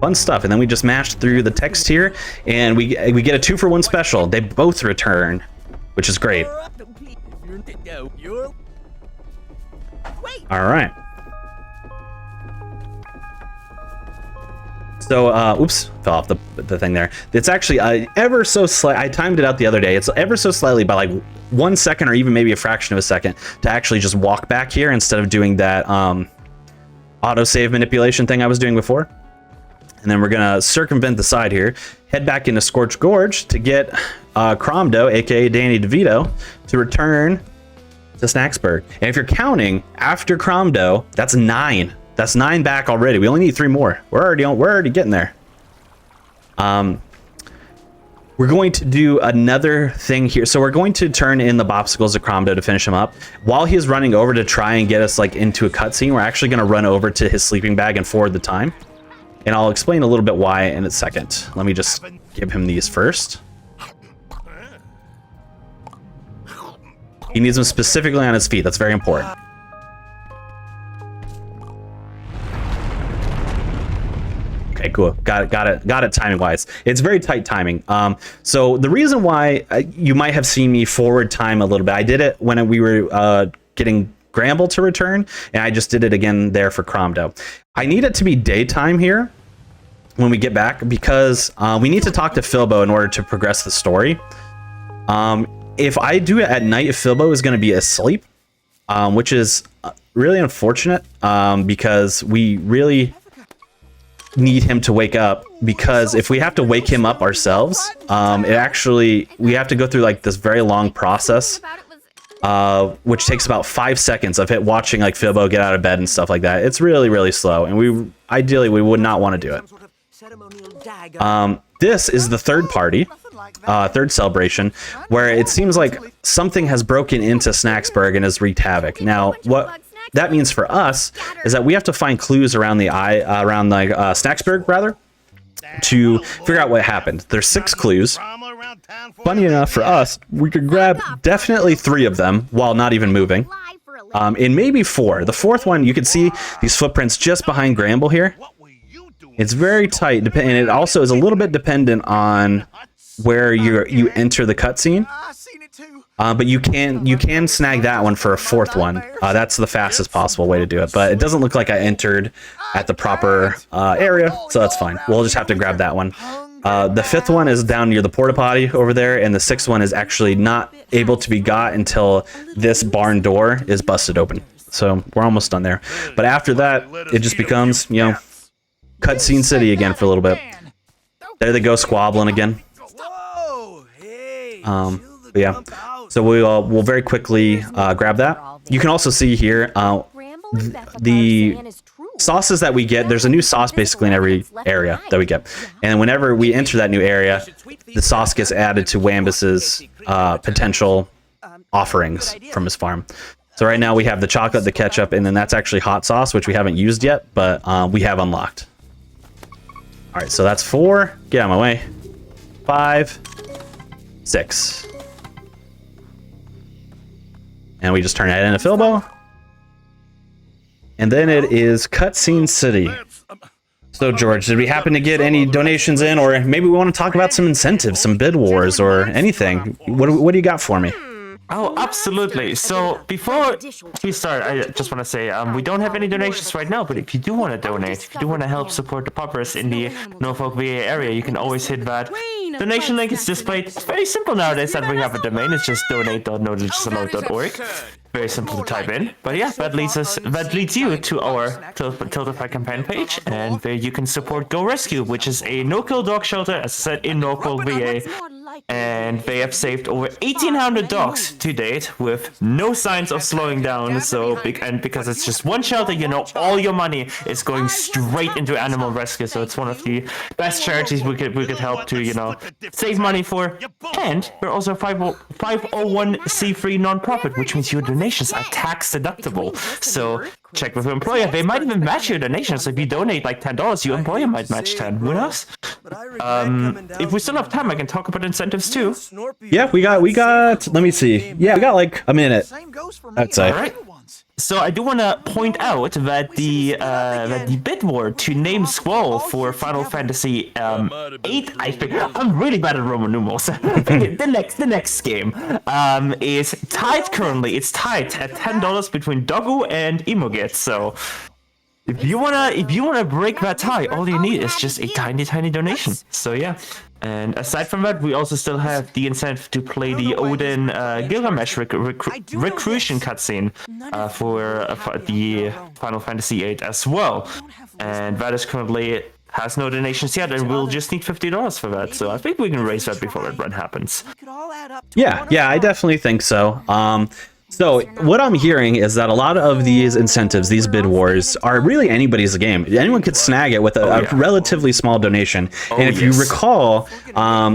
Speaker 1: Fun stuff. And then we just mashed through the text here, and we get a 2-for-1 special. They both return, which is great. All right. So, oops, fell off the thing there. It's actually ever so slight. I timed it out the other day. It's ever so slightly by like 1 second or even maybe a fraction of a second to actually just walk back here instead of doing that autosave manipulation thing I was doing before. And then we're gonna circumvent the side here, head back into Scorched Gorge to get Cromdo, aka Danny DeVito, to return to Snacksburg. And if you're counting after Cromdo, that's 9. That's 9 back already. We only need 3 more. We're already getting there. We're going to do another thing here. So we're going to turn in the Bopsicles to Cromdo to finish him up. While he's running over to try and get us like into a cutscene, we're actually going to run over to his sleeping bag and forward the time. And I'll explain a little bit why in a second. Let me just give him these first. He needs them specifically on his feet. That's very important. Okay, cool. Got it timing wise. It's very tight timing. So the reason why you might have seen me forward time a little bit, I did it when we were getting Gramble to return, and I just did it again there for Cromdo. I need it to be daytime here when we get back, because we need to talk to Filbo in order to progress the story. If I do it at night, Filbo is going to be asleep, which is really unfortunate, because we really need him to wake up, because if we have to wake him up ourselves, we have to go through like this very long process, which takes about 5 seconds of watching like Filbo get out of bed and stuff like that. It's really, really slow, and we ideally would not want to do it. This is the third party, third celebration, where it seems like something has broken into Snacksburg and has wreaked havoc. Now, what that means for us is that we have to find clues around Snacksburg, rather, to figure out what happened. There's 6 clues. Funny enough for us, we could grab definitely 3 of them while not even moving. And maybe 4. The 4th one, you can see these footprints just behind Gramble here. It's very tight, and it also is a little bit dependent on where you enter the cutscene. But you can snag that one for a 4th one. That's the fastest possible way to do it. But it doesn't look like I entered at the proper area, so that's fine. We'll just have to grab that one. The 5th one is down near the porta potty over there, and the 6th one is actually not able to be got until this barn door is busted open. So we're almost done there. But after that, it just becomes, cutscene city again for a little bit. There they go, squabbling again. But yeah, so we'll very quickly grab that. You can also see here the sauces that we get. There's a new sauce basically in every area that we get, and whenever we enter that new area, the sauce gets added to Wambus's potential offerings from his farm. So right now we have the chocolate, the ketchup, and then that's actually hot sauce, which we haven't used yet, but we have unlocked. All right, so that's 4. Get out of my way. 5, 6. And we just turn that into Filbo. And then it is Cutscene City. So, George, did we happen to get any donations in? Or maybe we want to talk about some incentives, some bid wars, or anything. What do you got for me?
Speaker 7: Oh, absolutely. So before we start, I just want to say we don't have any donations right now, but if you do want to donate, if you do want to help support the poppers in the Norfolk VA area, you can always hit that donation link. Is displayed. It's very simple nowadays that we have a domain. It's just donate.nolegisaload.org. Very simple to type in. But yeah, that leads you to our Tiltify campaign page, and there you can support Go Rescue, which is a no-kill dog shelter, as I said, in Norfolk VA. And they have saved over 1,800 dogs to date with no signs of slowing down. So, and because it's just one shelter, all your money is going straight into animal rescue. So it's one of the best charities we could help to, save money for. And we're also a 501c3 non-profit, which means your donations are tax deductible. So check with your employer. They might even match your donations. So if you donate like $10, your employer might match 10. Who knows? If we still have time, I can talk about incentives too.
Speaker 1: Yeah, we got. Let me see. Yeah, we got like a minute. That's
Speaker 7: all right. So I do want to point out that the bid war to name Squall for Final Fantasy 8, I think I'm really bad at Roman numerals. the next game is tied currently. It's tied at $10 between Doggo and Emogit. So if you wanna break that tie, all you need is just a tiny donation. So yeah. And aside from that, we also still have the incentive to play the Odin Gilgamesh recruition cutscene for the Final Fantasy VIII as well. And that is currently has no donations yet, and we'll just need $50 for that. So I think we can raise that before that run happens.
Speaker 1: Yeah, I definitely think so. So what I'm hearing is that a lot of these incentives, these bid wars, are really anybody's game. Anyone could snag it with a relatively small donation. And if you recall,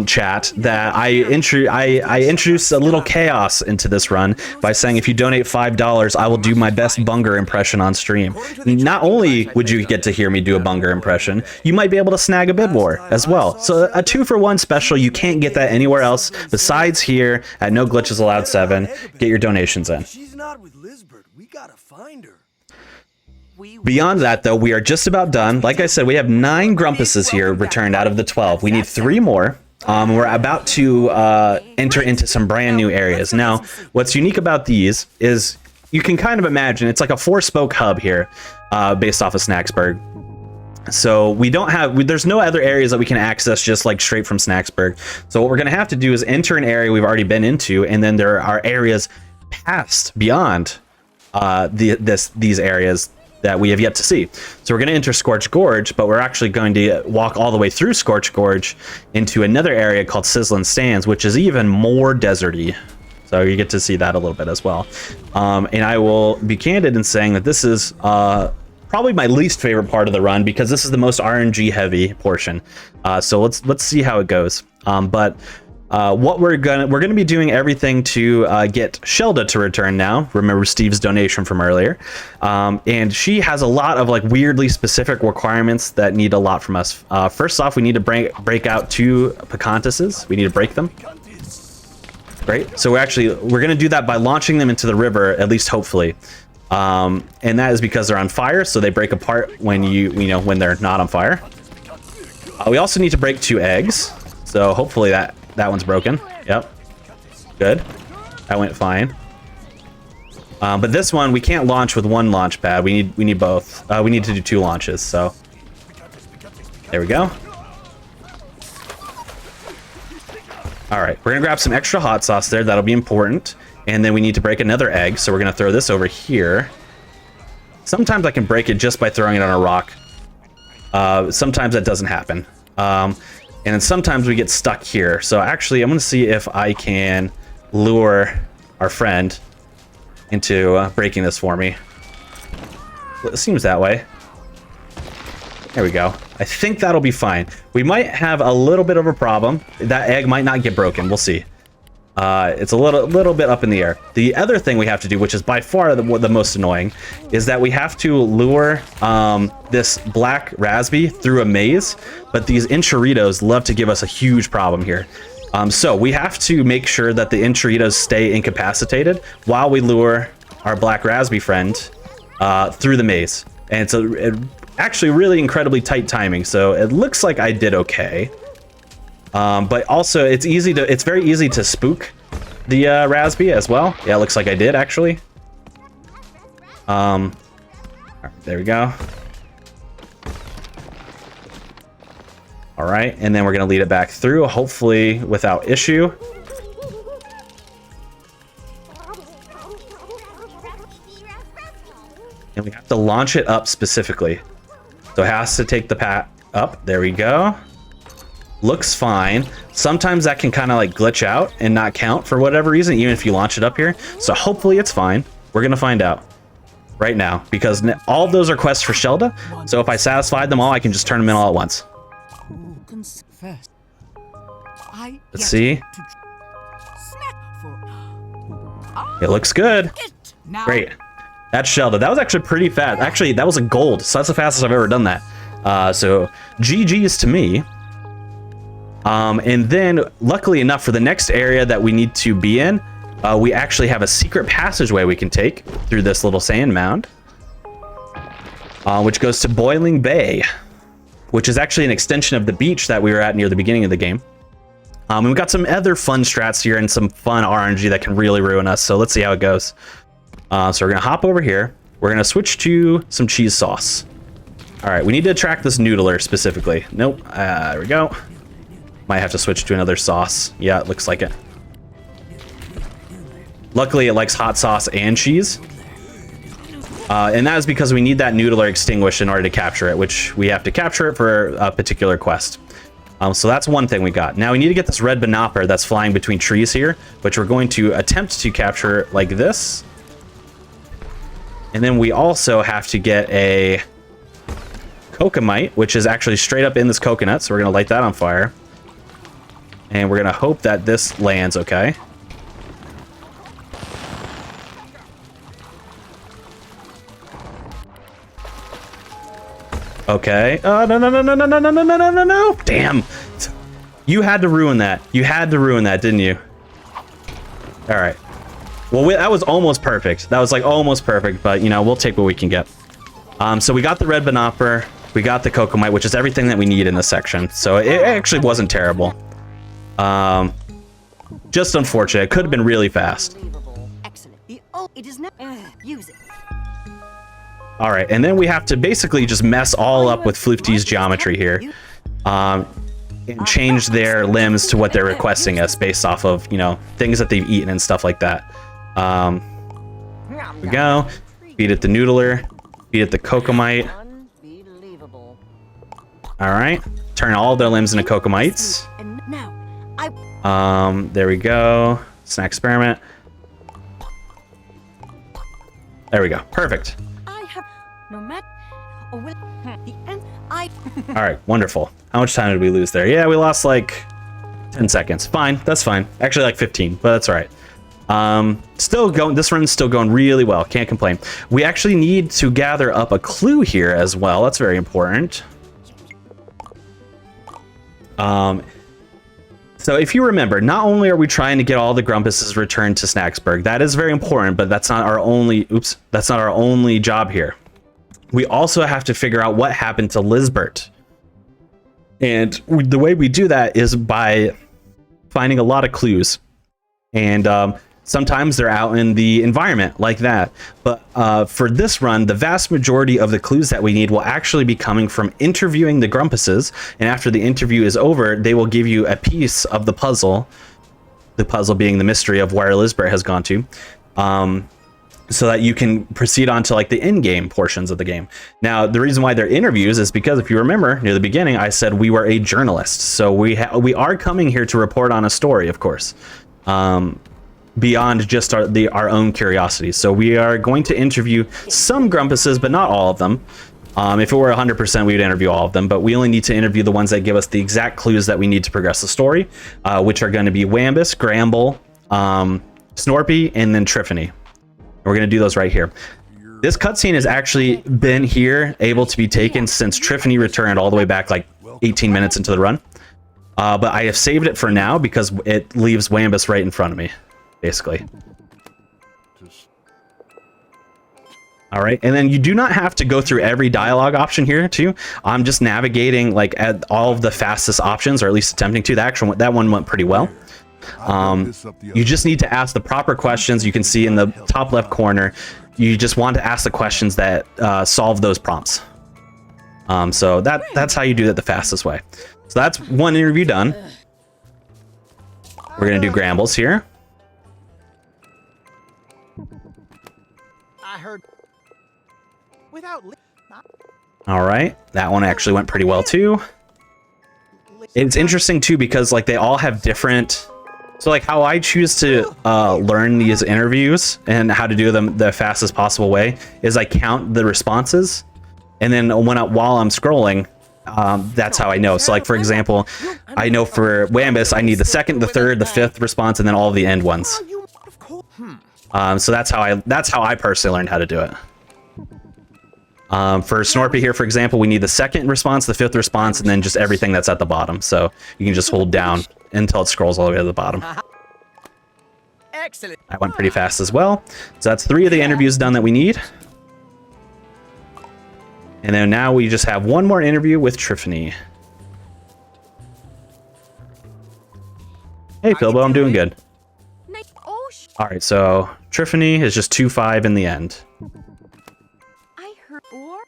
Speaker 1: chat, that I introduced a little chaos into this run by saying if you donate $5, I will do my best Bunger impression on stream. Not only would you get to hear me do a Bunger impression, you might be able to snag a bid war as well. So a 2-for-1 special, you can't get that anywhere else besides here at No Glitches Allowed 7. Get your donations in.
Speaker 2: She's not with Lizbert. We gotta find her.
Speaker 1: Beyond that, though, we are just about done. Like I said, we have 9 Grumpuses here returned out of the 12. We need 3 more. We're about to enter into some brand new areas. Now, what's unique about these is you can kind of imagine it's like a 4-spoke hub here based off of Snacksburg. So we don't have, there's no other areas that we can access just like straight from Snacksburg. So what we're going to have to do is enter an area we've already been into, and then there are areas past beyond these areas that we have yet to see. So we're going to enter Scorch Gorge, but we're actually going to walk all the way through Scorch Gorge into another area called Sizzling Sands, which is even more deserty. So you get to see that a little bit as well. And I will be candid in saying that this is probably my least favorite part of the run, because this is the most RNG heavy portion. So let's see how it goes. What we're gonna be doing everything to get Shelda to return now. Remember Steve's donation from earlier, and she has a lot of like weirdly specific requirements that need a lot from us. First off, we need to break out 2 Picantuses. We need to break them. Great. So we're gonna do that by launching them into the river, at least hopefully. And that is because they're on fire, so they break apart when when they're not on fire. We also need to break 2 eggs. So hopefully that one's broken. Yep. Good. That went fine. But this one we can't launch with 1 launch pad. We need both. We need to do 2 launches. So there we go. All right, we're gonna grab some extra hot sauce there. That'll be important. And then we need to break another egg. So we're gonna throw this over here. Sometimes I can break it just by throwing it on a rock. Sometimes that doesn't happen. And then sometimes we get stuck here. So actually, I'm going to see if I can lure our friend into breaking this for me. Well, it seems that way. There we go. I think that'll be fine. We might have a little bit of a problem. That egg might not get broken. We'll see. It's a little bit up in the air. The other thing we have to do, which is by far the most annoying, is that we have to lure this black raspy through a maze, but these enchiritos love to give us a huge problem here. So we have to make sure that the enchiritos stay incapacitated while we lure our black raspy friend through the maze. And it's actually really incredibly tight timing, so it looks like I did okay. But also it's very easy to spook the raspy as well. Yeah, it looks like I did actually. All right, there we go. All right, and then we're gonna lead it back through, hopefully without issue. And we have to launch it up specifically. So it has to take the path up. There we go. Looks fine. Sometimes that can kind of like glitch out and not count for whatever reason, even if you launch it up here. So hopefully it's fine. We're gonna find out right now, because all of those are quests for Shelda. So if I satisfied them all, I can just turn them in all at once. Let's see. It looks good. Great. That's Shelda. That was actually pretty fast. Actually, that was a gold. So that's the fastest I've ever done that. So GG's to me. And then luckily enough, for the next area that we need to be in, we actually have a secret passageway we can take through this little sand mound, which goes to Boiling Bay, which is actually an extension of the beach that we were at near the beginning of the game. And we've got some other fun strats here and some fun RNG that can really ruin us. So let's see how it goes. So we're gonna hop over here. We're gonna switch to some cheese sauce. All right, we need to attract this noodler specifically. Nope, there we go. Might have to switch to another sauce. Yeah, it looks like it. Luckily, it likes hot sauce and cheese. And that is because we need that noodler extinguished in order to capture it, which we have to capture it for a particular quest. So that's one thing we got. Now we need to get this red banopper that's flying between trees here, which we're going to attempt to capture like this. And then we also have to get a Kokomite, which is actually straight up in this coconut. So we're going to light that on fire. And we're going to hope that this lands okay. Okay. No, no, no, no, no, no, no, no, no, no, no, no. Damn. You had to ruin that. You had to ruin that, didn't you? All right. Well, that was almost perfect. That was like almost perfect, but you know, we'll take what we can get. So we got the red banopper. We got the Kokomite, which is everything that we need in this section. So it actually wasn't terrible. Just unfortunate. It could have been really fast.
Speaker 6: Excellent. It is not. Use it.
Speaker 1: All right, and then we have to basically just mess all up with Floofty's geometry here, and change their limbs to what they're requesting us based off of, you know, things that they've eaten and stuff like that. Here we go. Feed it the noodler. Feed it the Kokomite.
Speaker 6: Unbelievable.
Speaker 1: All right. Turn all their limbs into Kokomites.
Speaker 6: And now,
Speaker 1: There we go. Snack experiment. There we go. Perfect.
Speaker 6: no matter. Or will the end. I.
Speaker 1: All right, wonderful. How much time did we lose there? Yeah, we lost like 10 seconds. Fine, that's fine. Actually, like 15, but that's all right. Still going. This run's still going really well. Can't complain. We actually need to gather up a clue here as well. That's very important. So if you remember, not only are we trying to get all the Grumpuses returned to Snacksburg, that is very important, but that's not our only. Oops, that's not our only job here. We also have to figure out what happened to Lizbert. And the way we do that is by finding a lot of clues. And sometimes they're out in the environment like that. But for this run, the vast majority of the clues that we need will actually be coming from interviewing the Grumpuses. And after the interview is over, they will give you a piece of the puzzle being the mystery of where Lizbert has gone to. So that you can proceed on to like the in-game portions of the game. Now, the reason why they're interviews is because if you remember near the beginning, I said we were a journalist. So we are coming here to report on a story, of course, beyond just our own curiosity. So we are going to interview some Grumpuses, but not all of them. If it were 100%, we would interview all of them, but we only need to interview the ones that give us the exact clues that we need to progress the story, which are going to be Wambus, Gramble, Snorpy, and then Triffany. We're going to do those right here. This cutscene has actually been here, able to be taken since Triffany returned all the way back like 18 minutes into the run. But I have saved it for now because it leaves Wambus right in front of me, basically. All right, and then you do not have to go through every dialogue option here too. I'm just navigating like at all of the fastest options, or at least attempting to. That one went pretty well. You just need to ask the proper questions. You can see in the top left corner, you just want to ask the questions that solve those prompts. So that's how you do that the fastest way. So that's one interview done. We're gonna do Grambles here.
Speaker 2: I heard without.
Speaker 1: All right, that one actually went pretty well too. It's interesting too because like they all have different. So like how I choose to learn these interviews and how to do them the fastest possible way is I count the responses, and then while I'm scrolling, that's how I know. So like for example, I know for Wambus I need the second, the third, the fifth response, and then all the end ones. So that's how I personally learned how to do it. For Snorpy here, for example, we need the second response, the fifth response, and then just everything that's at the bottom. So you can just hold down until it scrolls all the way to the bottom.
Speaker 2: Excellent.
Speaker 1: That went pretty fast as well. So that's 3 of the interviews done that we need. And then now we just have one more interview with Triffany. Hey, Philbo, I'm doing good. All right, so Triffany is just 2-5 in the end.
Speaker 6: I heard, or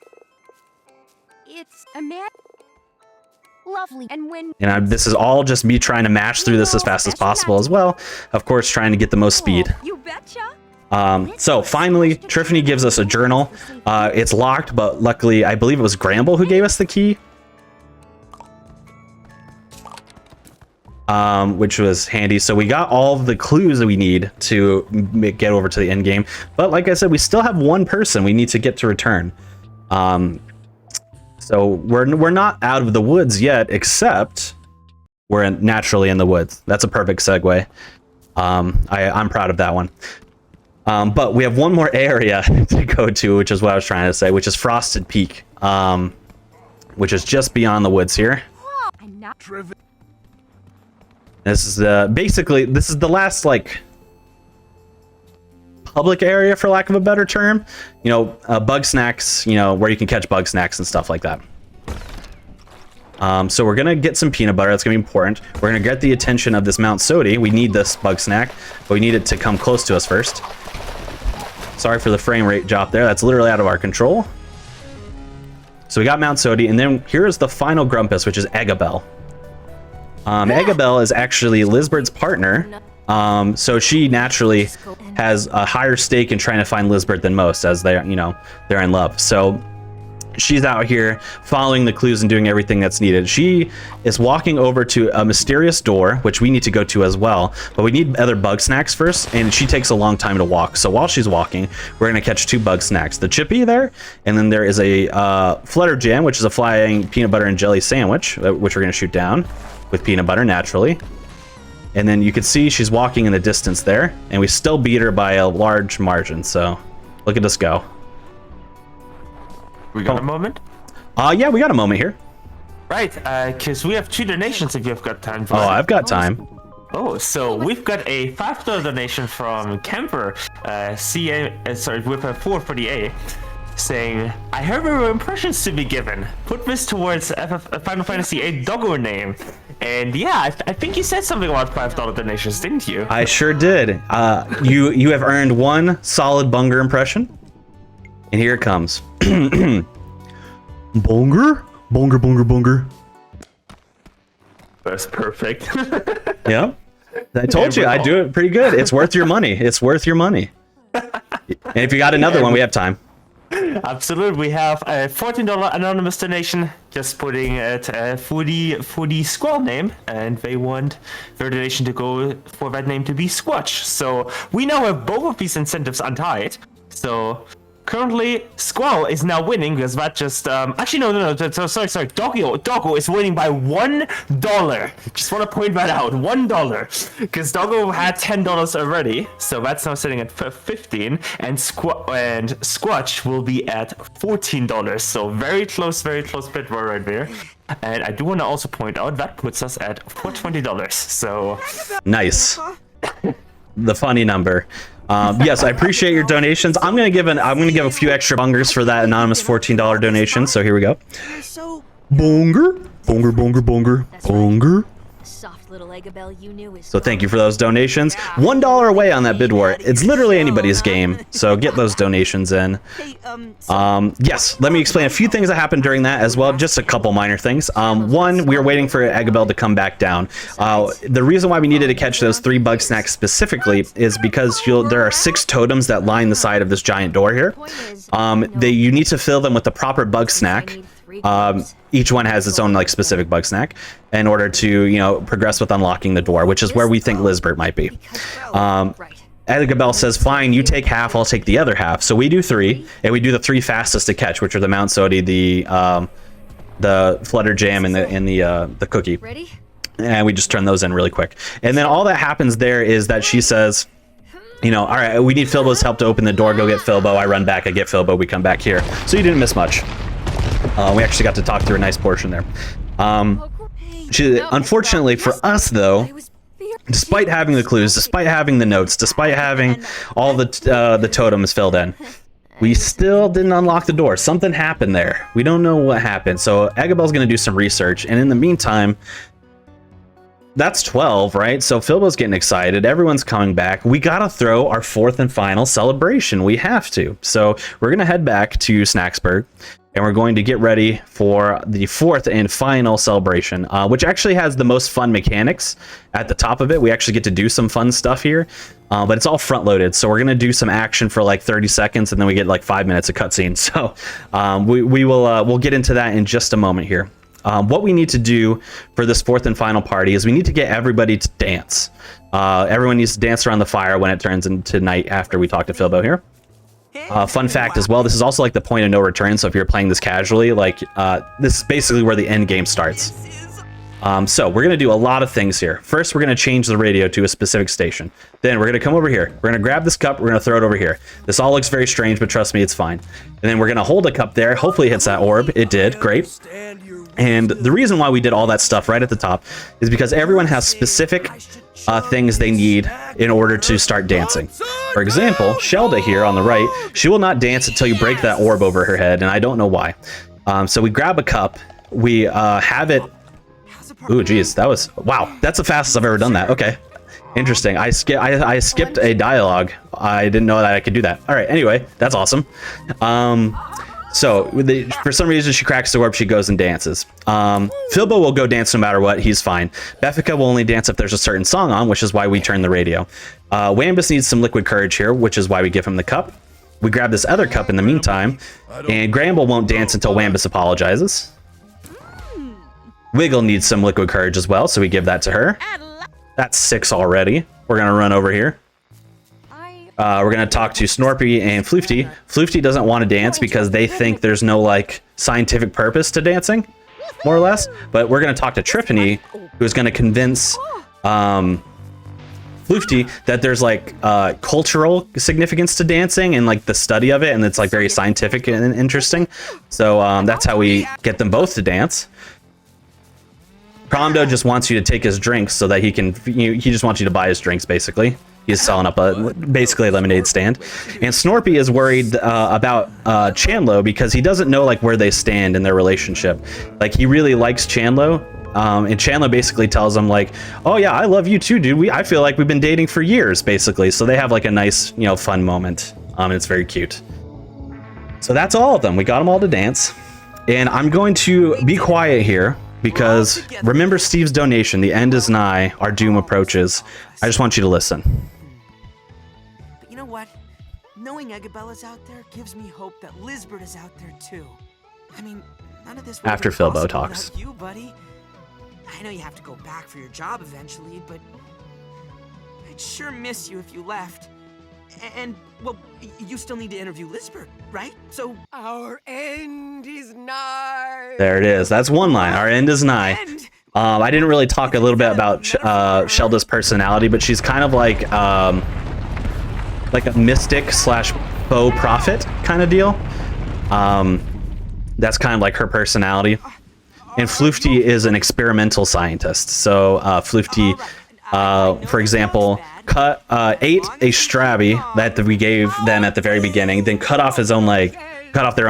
Speaker 6: it's a man. Lovely, and when
Speaker 1: This is all just me trying to mash through this as fast as possible as well. Of course, trying to get the most speed.
Speaker 6: You betcha.
Speaker 1: So finally, Triffany gives us a journal. It's locked, but luckily, I believe it was Gramble who gave us the key. Which was handy. So we got all of the clues that we need to get over to the end game. But like I said, we still have one person we need to get to return. So we're not out of the woods yet, except we're naturally in the woods. That's a perfect segue. I'm proud of that one. But we have one more area to go to, which is what I was trying to say, which is Frosted Peak, which is just beyond the woods here.
Speaker 6: I'm not
Speaker 1: This is basically this is the last like public area, for lack of a better term. You know, Bugsnax. You know, where you can catch Bugsnax and stuff like that. So we're gonna get some peanut butter. That's gonna be important. We're gonna get the attention of this Mount Sodi. We need this Bugsnax, but we need it to come close to us first. Sorry for the frame rate drop there. That's literally out of our control. So we got Mount Sodi, and then here's the final Grumpus, which is Eggabell. Eggabell is actually Lizberd's partner, so she naturally has a higher stake in trying to find Lizberd than most, as they're in love. So she's out here following the clues and doing everything that's needed. She is walking over to a mysterious door, which we need to go to as well, but we need other Bugsnax first, and she takes a long time to walk. So while she's walking, we're gonna catch 2 Bugsnax, the Chippy there, and then there is a Flutter Jam, which is a flying peanut butter and jelly sandwich, which we're gonna shoot down with peanut butter naturally. And then you can see she's walking in the distance there, and we still beat her by a large margin. So look at us go.
Speaker 7: We got a moment?
Speaker 1: Yeah, we got a moment here.
Speaker 7: Right, because we have 2 donations if you've got time for
Speaker 1: Oh, I've got time.
Speaker 7: Oh, so we've got a $5 donation from Kemper, with a 4 for the A, saying, I heard there were impressions to be given. Put this towards Final Fantasy VIII Doggo name. And yeah, I think you said something about $5 donations, didn't you?
Speaker 1: I sure did. You have earned 1 solid Bunger impression. And here it comes. Bunger? Bunger, bunger, bunger.
Speaker 7: That's perfect.
Speaker 1: Yeah. I told you, I do it pretty good. It's worth your money. It's worth your money. And if you got another one, we have time.
Speaker 7: Absolutely. We have a $14 anonymous donation, just putting it for the Squall name, and they want their donation to go for that name to be Squatch. So we now have both of these incentives untied. So currently, Squall is now winning because that just actually no. Sorry. Doggo is winning by $1. Just want to point that out, $1, because Doggo had $10 already, so that's now sitting at 15, and Squatch will be at $14. So very close bid war right there. And I do want to also point out that puts us at $420. So
Speaker 1: nice. The funny number. Yes, I appreciate your donations. I'm gonna give a few extra bungers for that anonymous $14 donation. So here we go. Bunger, bunger, bunger, bunger, bunger.
Speaker 4: Soft little Eggabell you knew is
Speaker 1: So thank you for those donations. $1 away on that bid war. It's literally anybody's game. So get those donations in. Yes, let me explain a few things that happened during that as well. Just a couple minor things. One, we were waiting for Eggabell to come back down. The reason why we needed to catch those 3 Bugsnax specifically is because there are 6 totems that line the side of this giant door here. You need to fill them with the proper Bugsnax. Each one has its own like specific Bugsnax in order to progress with unlocking the door, which is where we think Lizbert might be. Eggabell says, fine, you take half, I'll take the other half. So we do 3, and we do the 3 fastest to catch, which are the Mount Sodi, the Flutter Jam, and the cookie.
Speaker 4: ready.
Speaker 1: And we just turn those in really quick. And then all that happens there is that she says, all right, we need Filbo's help to open the door. Go get Filbo. I run back, I get Filbo, we come back here. So you didn't miss much. We actually got to talk through a nice portion there. Unfortunately for us, though, despite having the clues, despite having the notes, despite having all the totems filled in, we still didn't unlock the door. Something happened there. We don't know what happened. So Eggabell's going to do some research, and in the meantime, that's 12, right? So Philbo's getting excited. Everyone's coming back. We got to throw our fourth and final celebration. We have to. So we're going to head back to Snacksburg, and we're going to get ready for the fourth and final celebration, which actually has the most fun mechanics at the top of it. We actually get to do some fun stuff here, but it's all front loaded. So we're going to do some action for like 30 seconds, and then we get like 5 minutes of cutscene. So we'll get into that in just a moment here. What we need to do for this fourth and final party is we need to get everybody to dance. Everyone needs to dance around the fire when it turns into night after we talk to Philbo here. Fun fact as well, this is also like the point of no return, so if you're playing this casually, like this is basically where the end game starts. So we're going to do a lot of things here. First, we're going to change the radio to a specific station. Then we're going to come over here. We're going to grab this cup. We're going to throw it over here. This all looks very strange, but trust me, it's fine. And then we're going to hold a cup there. Hopefully it hits that orb. It did. Great. And the reason why we did all that stuff right at the top is because everyone has specific things they need in order to start dancing. For example, Shelda here on the right, she will not dance until you break that orb over her head, and I don't know why. So we grab a cup. We have it... Ooh, geez, that was... Wow, that's the fastest I've ever done that. Okay. Interesting. I skipped a dialogue. I didn't know that I could do that. All right, anyway, that's awesome. So for some reason, she cracks the orb, she goes and dances. Philbo will go dance no matter what, he's fine. Beffica will only dance if there's a certain song on, which is why we turn the radio. Wambus needs some liquid courage here, which is why we give him the cup. We grab this other cup in the meantime, and Gramble won't dance until Wambus apologizes. Wiggle needs some liquid courage as well, so we give that to her. That's 6 already. We're gonna run over here. We're going to talk to Snorpy and Floofty. Floofty doesn't want to dance because they think there's no, like, scientific purpose to dancing, more or less. But we're going to talk to Triffany, who's going to convince Floofty that there's, like, cultural significance to dancing and, like, the study of it, and it's, like, very scientific and interesting. So that's how we get them both to dance. Promdo just wants you to take his drinks so that he can... He just wants you to buy his drinks, basically. He's selling up basically a lemonade stand. And Snorpy is worried about Chandlo because he doesn't know like where they stand in their relationship. Like he really likes Chandlo. And Chandlo basically tells him like, oh yeah, I love you too, dude. I feel like we've been dating for years, basically. So they have like a nice, you know, fun moment. And it's very cute. So that's all of them. We got them all to dance. And I'm going to be quiet here because remember Steve's donation. The end is nigh. Our doom approaches. I just want you to listen.
Speaker 2: You know what? Knowing Egabella's out there gives me hope that Lizbert is out there too. I mean, none of this would
Speaker 1: After
Speaker 2: be
Speaker 1: Philbo
Speaker 2: possible
Speaker 1: talks.
Speaker 2: without you, buddy. I know you have to go back for your job eventually, but I'd sure miss you if you left. And well, you still need to interview Lizbert, right? So our end is nigh.
Speaker 1: There it is. That's one line. Our end is nigh. I didn't really talk a little bit about Shelda's personality, but she's kind of like a mystic / faux prophet kind of deal. That's kind of like her personality. And Floofty is an experimental scientist. So Floofty, for example, ate a Strabby that we gave them at the very beginning, then cut off their own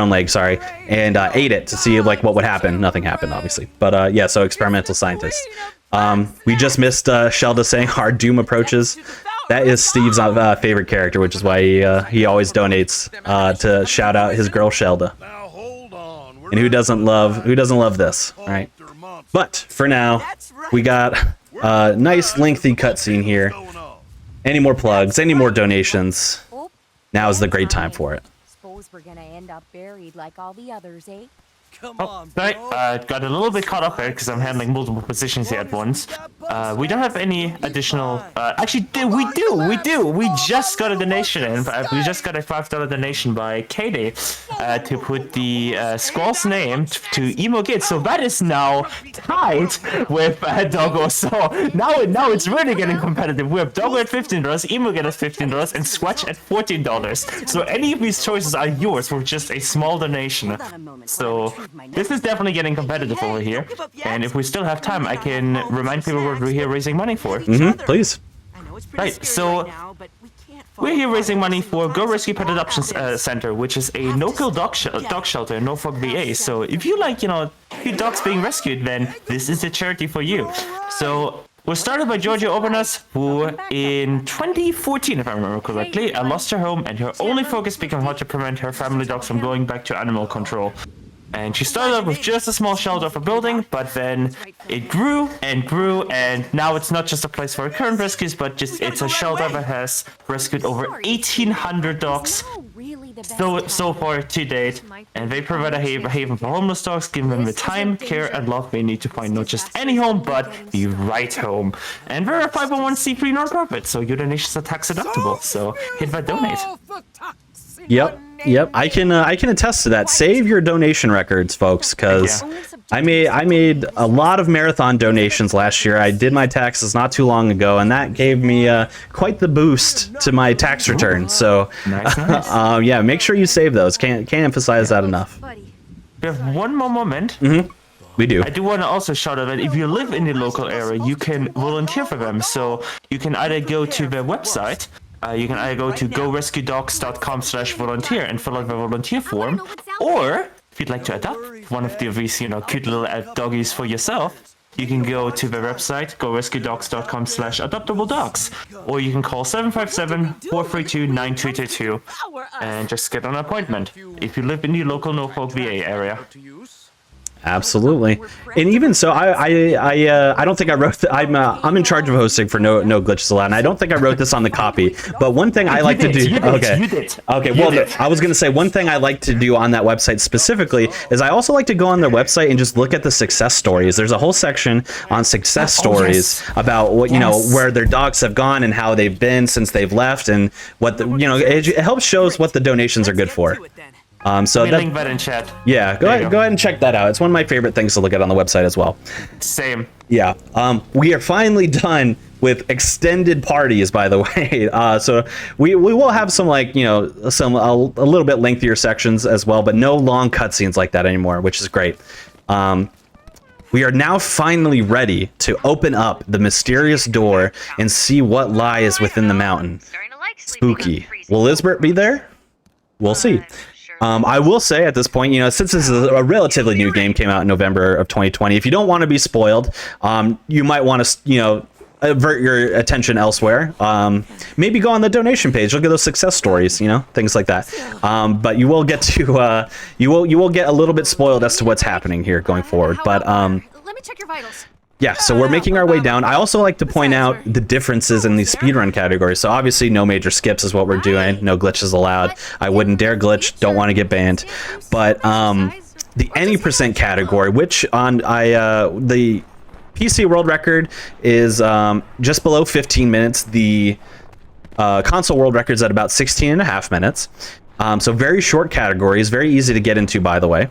Speaker 1: leg, sorry, and ate it to see like what would happen. Nothing happened, obviously. But yeah, so experimental scientist. We just missed Shelda saying our doom approaches. That is Steve's favorite character, which is why he always donates to shout out his girl Shelda. And who doesn't love this, right? But for now, we got a nice lengthy cutscene here. Any more plugs? Any more donations? Now is the great time for it.
Speaker 4: Suppose we're gonna end up buried like all the others, eh?
Speaker 7: Oh, right. Got a little bit caught up there because I'm handling multiple positions here at once. We don't have any additional... actually, we do! We just got a donation in. We just got a $5 donation by Katie to put the Squall's name to Emo Git. So that is now tied with Doggo. So now it's really getting competitive. We have Doggo at $15, Emo Git at $15, and Squatch at $14. So any of these choices are yours for just a small donation. So... this is definitely getting competitive over here, and if we still have time, I can remind people what we're here raising money for.
Speaker 1: Please.
Speaker 7: Right, so we're here raising money for Go Rescue Pet Adoption Center, which is a no-kill dog shelter in Norfolk, VA. So if you like, your dogs being rescued, then this is the charity for you. So was started by Giorgio Obernas, who in 2014, if I remember correctly, lost her home, and her only focus became how to prevent her family dogs from going back to animal control. And she started out with just a small shelter of a building, but then it grew and grew, and now it's not just a place for current rescues, but just it's a shelter that has rescued over 1,800 dogs so far to date, and they provide a haven for homeless dogs, giving them the time, care, and love they need to find not just any home, but the right home. And we're a 501c3 nonprofit, so your donations are tax deductible. So hit that donate.
Speaker 1: Yep. I can attest to that. Save your donation records, folks, because I made a lot of marathon donations last year. I did my taxes not too long ago, and that gave me quite the boost to my tax return. So,
Speaker 7: nice.
Speaker 1: yeah, make sure you save those. Can't emphasize that enough.
Speaker 7: We have one more moment.
Speaker 1: We do.
Speaker 7: I do want to also shout out that if you live in the local area, you can volunteer for them. So you can either go to their website. You can either go to gorescuedogs.com/volunteer and fill out the volunteer form, or if you'd like to adopt one of these, cute little doggies for yourself, you can go to the website gorescuedogs.com/adoptabledogs, or you can call 757-432-9222 and just get an appointment if you live in the local Norfolk, VA area.
Speaker 1: Absolutely, and even so, I don't think I wrote. I'm in charge of hosting for no glitches allowed, and I don't think I wrote this on the copy. But one thing I like to do.
Speaker 7: You did.
Speaker 1: Well, I was gonna say one thing I like to do on that website specifically is I also like to go on their website and just look at the success stories. There's a whole section on success stories about what where their dogs have gone and how they've been since they've left, and what it helps shows what the donations are good for. So
Speaker 7: link that in chat.
Speaker 1: Yeah, go ahead and check that out. It's one of my favorite things to look at on the website as well.
Speaker 7: Same.
Speaker 1: Yeah. We are finally done with extended parties, by the way. So we will have some a little bit lengthier sections as well, but no long cutscenes like that anymore, which is great. We are now finally ready to open up the mysterious door and see what lies within the mountain. Spooky. Will Lisbeth be there? We'll see. I will say at this point, since this is a relatively new game, came out in November of 2020, if you don't want to be spoiled, you might want to, avert your attention elsewhere. Maybe go on the donation page, look at those success stories, things like that. But you will get to, you will get a little bit spoiled as to what's happening here going forward. But
Speaker 6: let me check your vitals.
Speaker 1: yeah, so we're making our way down. I also like to point out the differences in these speedrun categories. So obviously no major skips is what we're doing. No glitches allowed. I wouldn't dare glitch. Don't want to get banned. But the any percent category, which on the PC world record is just below 15 minutes. The console world record's at about 16.5 minutes. So very short categories, very easy to get into, by the way.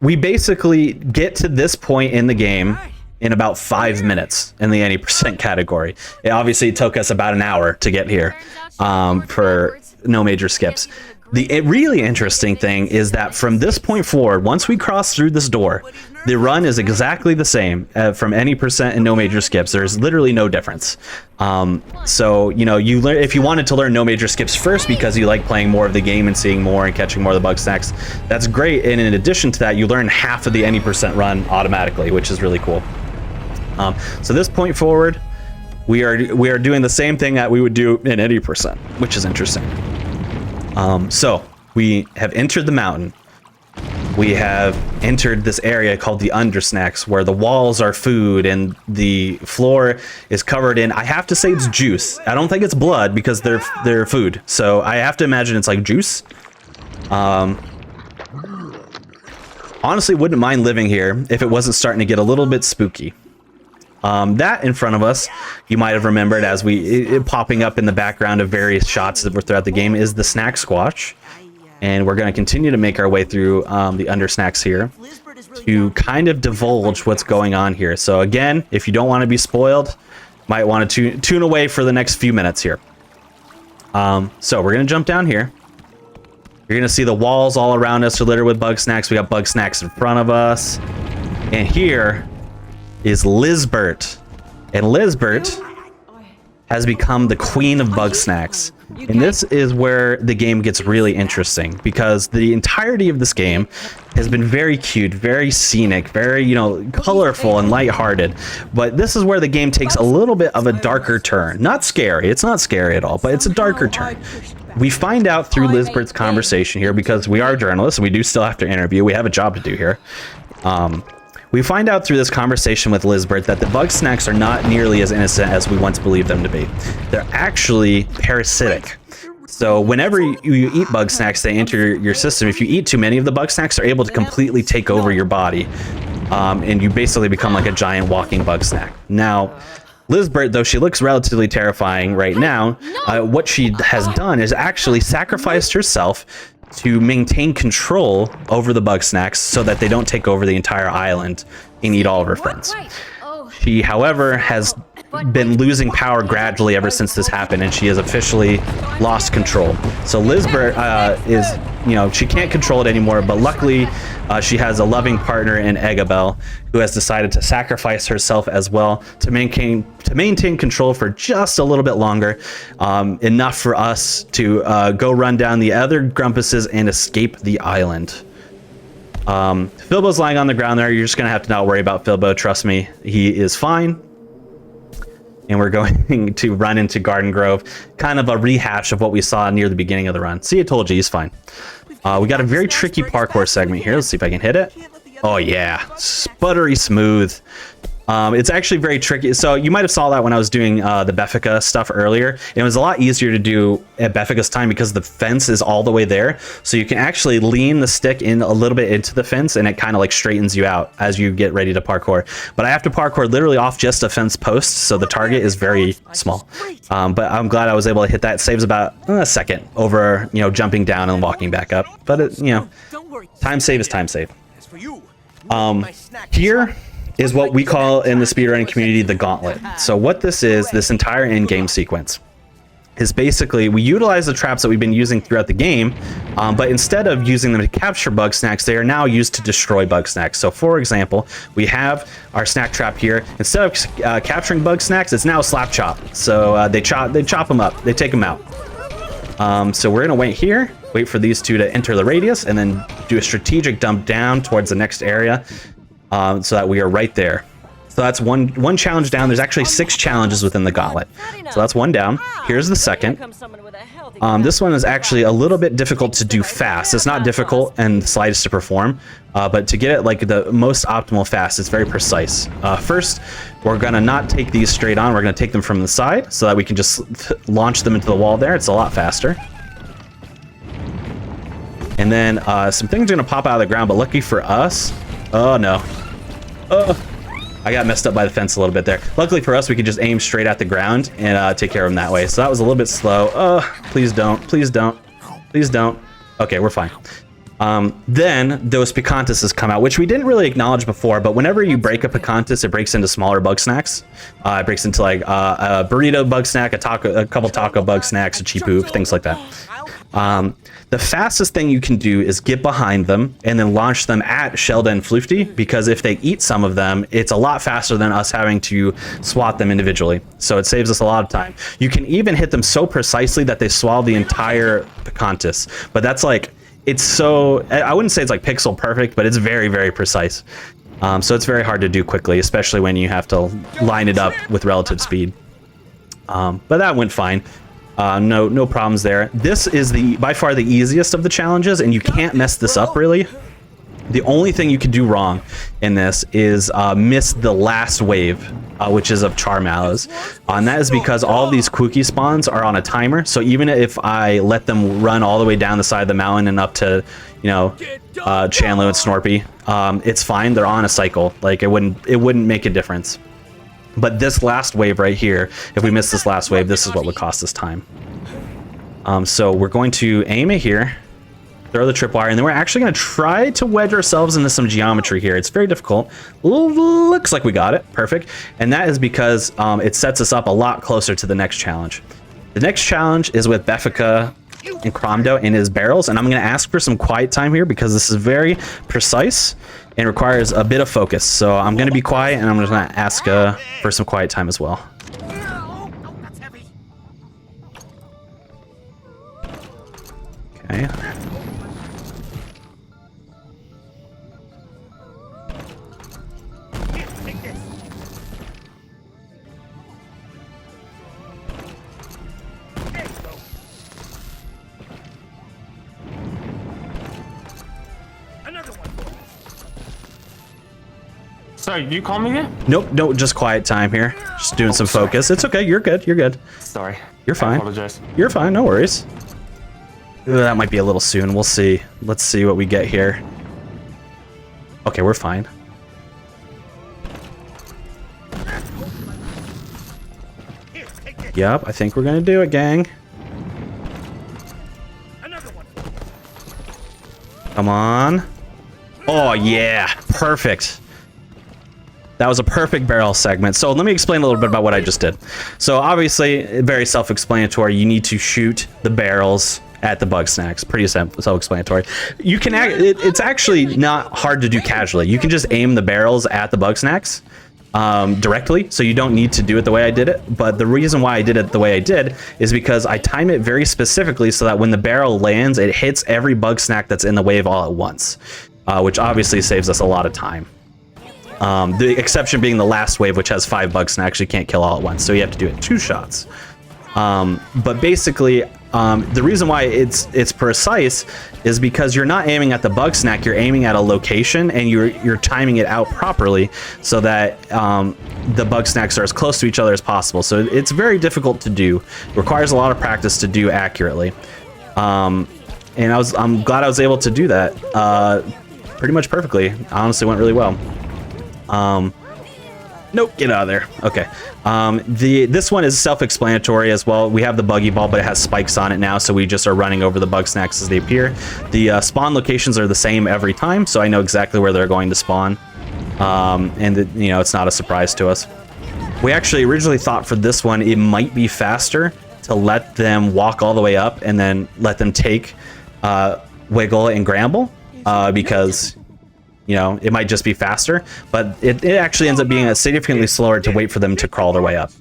Speaker 1: We basically get to this point in the game in about 5 minutes in the any percent category. It obviously took us about an hour to get here for no major skips. The really interesting thing is that from this point forward, once we cross through this door, the run is exactly the same from any percent and no major skips. There's literally no difference. So, you learn if you wanted to learn no major skips first because you like playing more of the game and seeing more and catching more of the Bugsnax, that's great. And in addition to that, you learn half of the any percent run automatically, which is really cool. So this point forward, we are doing the same thing that we would do in any percent, which is interesting. So we have entered the mountain. We have entered this area called the Undersnacks, where the walls are food and the floor is covered in, I have to say it's juice. I don't think it's blood because they're food. So I have to imagine it's like juice. Honestly, wouldn't mind living here if it wasn't starting to get a little bit spooky. That in front of us, you might have remembered as it popping up in the background of various shots that were throughout the game, is the snack squatch. And we're going to continue to make our way through the Undersnacks here to kind of divulge what's going on here. So again, if you don't want to be spoiled, might want to tune away for the next few minutes here. So we're going to jump down here. You're going to see the walls all around us are littered with Bugsnax. We got Bugsnax in front of us. And here is Lisbeth. And Lisbeth has become the queen of Bugsnax. And this is where the game gets really interesting, because the entirety of this game has been very cute, very scenic, very, you know, colorful and lighthearted. But this is where the game takes a little bit of a darker turn. Not scary, it's not scary at all, but it's a darker turn. We find out through Lizbert's conversation here, because we are journalists, we do still have to interview, we have a job to do here. We find out through this conversation with Lizbert that the Bugsnax are not nearly as innocent as we once believed them to be. They're actually parasitic. So whenever you eat Bugsnax, they enter your system. If you eat too many of the Bugsnax, they're able to completely take over your body. And you basically become like a giant walking Bugsnax. Now, Lizbert, though she looks relatively terrifying right now, what she has done is actually sacrificed herself to maintain control over the Bugsnax so that they don't take over the entire island and eat all of her friends. She, however, has been losing power gradually ever since this happened, and she has officially lost control. So Lizbert is, you know, she can't control it anymore, but luckily she has a loving partner in Eggabell, who has decided to sacrifice herself as well to maintain control for just a little bit longer, enough for us to go run down the other Grumpuses and escape the island. Filbo's lying on the ground there. You're just gonna have to not worry about Filbo. Trust me, he is fine. And we're going to run into Garden Grove, kind of a rehash of what we saw near the beginning of the run. See, I told you, he's fine. We got a very tricky parkour segment here. Let's see if I can hit it. Oh yeah, sputtery smooth. It's actually very tricky. So you might have saw that when I was doing the Beffica stuff earlier. It was a lot easier to do at Beffica's time because the fence is all the way there. So you can actually lean the stick in a little bit into the fence, and it kind of like straightens you out as you get ready to parkour. But I have to parkour literally off just a fence post, so the target is very small. But I'm glad I was able to hit that. It saves about a second over, you know, jumping down and walking back up. But it, you know, time save is time save. Here is what we call in the speedrunning community the gauntlet. So what this is, this entire in-game sequence, is basically we utilize the traps that we've been using throughout the game, but instead of using them to capture Bugsnax, they are now used to destroy Bugsnax. So for example, we have our snack trap here. Instead of capturing Bugsnax, it's now a slap chop. So they chop them up, they take them out. So we're gonna wait here, wait for these two to enter the radius, and then do a strategic dump down towards the next area. So that we are right there. So that's one challenge down. There's actually 6 challenges within the gauntlet. So that's one down. Here's the second. This one is actually a little bit difficult to do fast. It's not difficult and the slightest to perform, but to get it like the most optimal fast, it's very precise. First, we're gonna not take these straight on. We're gonna take them from the side so that we can just launch them into the wall there. It's a lot faster. And then some things are gonna pop out of the ground, but lucky for us, oh no. I got messed up by the fence a little bit there. Luckily for us, we could just aim straight at the ground and take care of them that way. So that was a little bit slow. Please don't, please don't, please don't. Okay, we're fine. Then those Picantuses come out, which we didn't really acknowledge before, but whenever you break a Picantus, it breaks into smaller Bugsnax. It breaks into like a burrito Bugsnax, a couple taco Bugsnax, a Cheepoo, things like that. The fastest thing you can do is get behind them and then launch them at Shelda and Floofty, because if they eat some of them, it's a lot faster than us having to swat them individually. So it saves us a lot of time. You can even hit them so precisely that they swallow the entire Picantus, but that's like, it's so, I wouldn't say it's like pixel perfect, but it's very, very precise. So it's very hard to do quickly, especially when you have to line it up with relative speed. But that went fine. No problems there. This is by far the easiest of the challenges, and you can't mess this up really. The only thing you can do wrong in this is miss the last wave, which is of Charmallows. And that is because all these Quookie spawns are on a timer. So even if I let them run all the way down the side of the mountain and up to, you know, Chanlo and Snorpy, it's fine. They're on a cycle. Like it wouldn't make a difference. But this last wave right here, if we miss this last wave, this is what would cost us time. So we're going to aim it here, throw the tripwire, and then we're actually going to try to wedge ourselves into some geometry here. It's very difficult. Looks like we got it. Perfect. And that is because it sets us up a lot closer to the next challenge. The next challenge is with Beffica and Cromdo in his barrels, and I'm going to ask for some quiet time here because this is very precise and requires a bit of focus. So I'm going to be quiet, and I'm just going to ask for some quiet time as well. Okay.
Speaker 7: Sorry, you call me here?
Speaker 1: Nope, no, just quiet time here. Just doing some focus. It's okay. You're good. You're good.
Speaker 7: Sorry.
Speaker 1: You're fine.
Speaker 7: I apologize.
Speaker 1: You're fine. No worries. Ooh, that might be a little soon. We'll see. Let's see what we get here. Okay, we're fine. Yep, I think we're gonna do it, gang. Come on. Oh, yeah. Perfect. That was a perfect barrel segment. So let me explain a little bit about what I just did. So obviously, very self-explanatory. You need to shoot the barrels at the Bugsnax. Pretty self-explanatory. You can it's actually not hard to do casually. You can just aim the barrels at the Bugsnax directly, so you don't need to do it the way I did it. But the reason why I did it the way I did is because I time it very specifically so that when the barrel lands, it hits every Bugsnax that's in the wave all at once, which obviously saves us a lot of time. The exception being the last wave, which has 5 Bugsnax you can't kill all at once, so you have to do it 2 shots. But basically, the reason why it's precise is because you're not aiming at the Bugsnax, you're aiming at a location, and you're timing it out properly so that the Bugsnax are as close to each other as possible. So it's very difficult to do. It requires a lot of practice to do accurately. And I'm glad I was able to do that pretty much perfectly. Honestly, went really well. Nope, get out of there. Okay. This one is self-explanatory as well. We have the buggy ball, but it has spikes on it now, so we just are running over the Bugsnax as they appear. The spawn locations are the same every time, so I know exactly where they're going to spawn. You know, it's not a surprise to us. We actually originally thought for this one it might be faster to let them walk all the way up and then let them take Wiggle and Gramble, because you know, it might just be faster, but it actually ends up being significantly slower to wait for them to crawl their way up.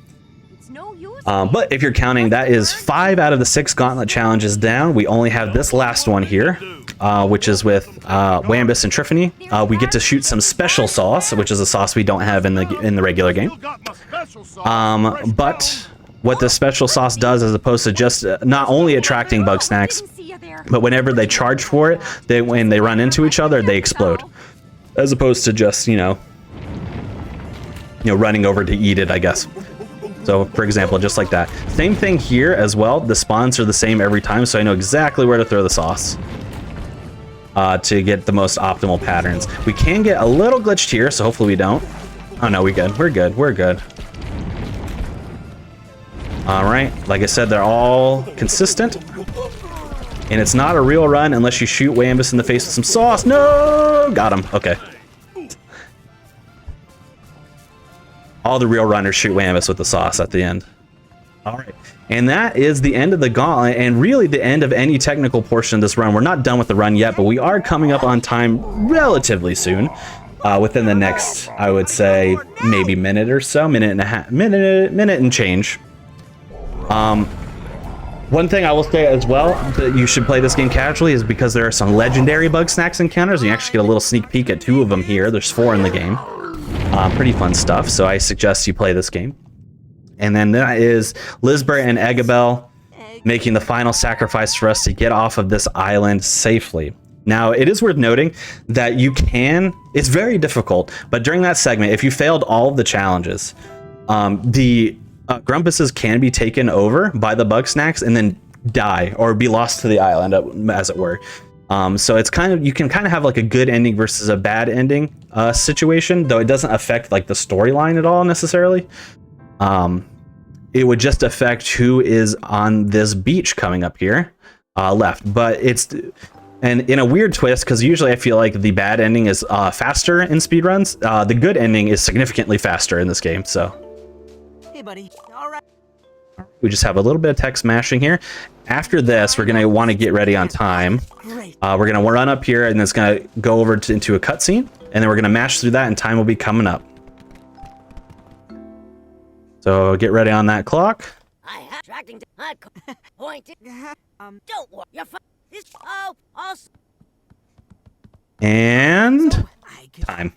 Speaker 1: But if you're counting, that is 5 out of the 6 gauntlet challenges down. We only have this last one here, which is with Wambus and Triffany. We get to shoot some special sauce, which is a sauce we don't have in the regular game. But what the special sauce does, as opposed to just not only attracting Bugsnax, but whenever they charge for it, when they run into each other, they explode. As opposed to just, you know, running over to eat it, I guess. So, for example, just like that. Same thing here as well. The spawns are the same every time, so I know exactly where to throw the sauce to get the most optimal patterns. We can get a little glitched here, so hopefully we don't. Oh, no, we're good. We're good. We're good. All right. Like I said, they're all consistent. And it's not a real run unless you shoot Wambus in the face with some sauce. No! Got him. Okay. All the real runners shoot Wambus with the sauce at the end. All right. And that is the end of the gauntlet, and really the end of any technical portion of this run. We're not done with the run yet, but we are coming up on time relatively soon. Within the next, I would say, maybe minute or so. Minute and a half. Minute and change. One thing I will say as well that you should play this game casually is because there are some legendary Bugsnax encounters. You actually get a little sneak peek at 2 of them here. There's 4 in the game. Pretty fun stuff, so I suggest you play this game. And then that is Lisbeth and Eggabell making the final sacrifice for us to get off of this island safely. Now, it is worth noting that it's very difficult, but during that segment, if you failed all of the challenges, the Grumpuses can be taken over by the Bugsnax and then die or be lost to the island, as it were. So it's you can kind of have like a good ending versus a bad ending situation, though it doesn't affect like the storyline at all necessarily. It would just affect who is on this beach coming up here left. But and in a weird twist, because usually I feel like the bad ending is faster in speedruns, the good ending is significantly faster in this game. So.
Speaker 2: Buddy. All right.
Speaker 1: We just have a little bit of text mashing here. After this, we're going to want to get ready on time. We're going to run up here, and it's going to go over into a cutscene, and then we're going to mash through that, and time will be coming up. So get ready on that clock.
Speaker 8: Don't worry.
Speaker 1: And
Speaker 2: I could
Speaker 1: time.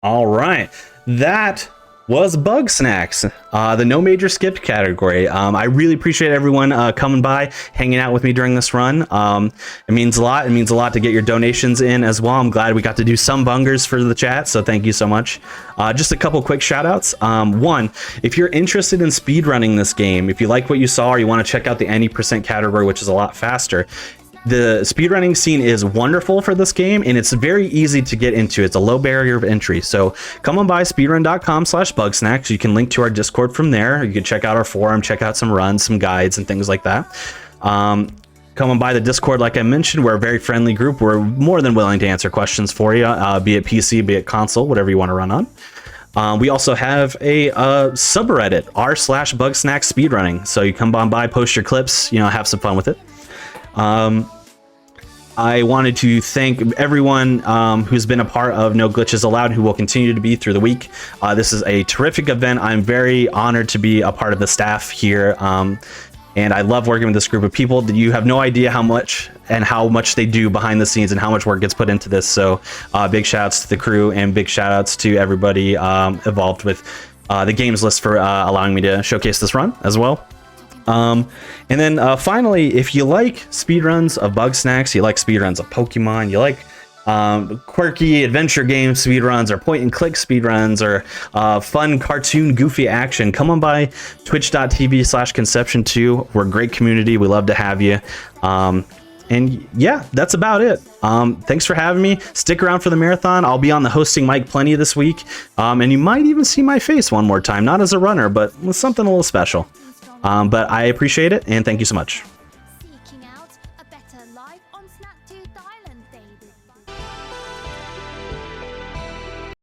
Speaker 1: All right, that was Bugsnax, the no major skipped category. I really appreciate everyone coming by, hanging out with me during this run. It means a lot. It means a lot to get your donations in as well. I'm glad we got to do some bungers for the chat, so thank you so much. Just a couple quick shout outs. One, if you're interested in speedrunning this game, if you like what you saw or you want to check out the any percent category, which is a lot faster, the speedrunning scene is wonderful for this game, and it's very easy to get into. It's a low barrier of entry. So come on by speedrun.com/Bugsnax. You can link to our Discord from there. You can check out our forum, check out some runs, some guides, and things like that. Come on by the Discord, like I mentioned. We're a very friendly group. We're more than willing to answer questions for you, be it PC, be it console, whatever you want to run on. We also have a subreddit, r/Bugsnax speedrunning. So you come on by, post your clips, have some fun with it. I wanted to thank everyone who's been a part of No Glitches Allowed, who will continue to be through the week. This is a terrific event. I'm very honored to be a part of the staff here, and I love working with this group of people. You have no idea how much they do behind the scenes and how much work gets put into this. So big shout outs to the crew, and big shout outs to everybody involved with the games list for allowing me to showcase this run as well. And then finally, if you like speedruns of Bugsnax, you like speedruns of Pokemon, you like quirky adventure game speedruns or point and click speedruns or fun cartoon goofy action, come on by twitch.tv/Conception2. We're a great community. We love to have you. And yeah, that's about it. Thanks for having me. Stick around for the marathon. I'll be on the hosting mic plenty this week. And you might even see my face one more time, not as a runner, but with something a little special. But I appreciate it, and thank you so much.
Speaker 8: Seeking out a better life on Snaktooth Island, baby.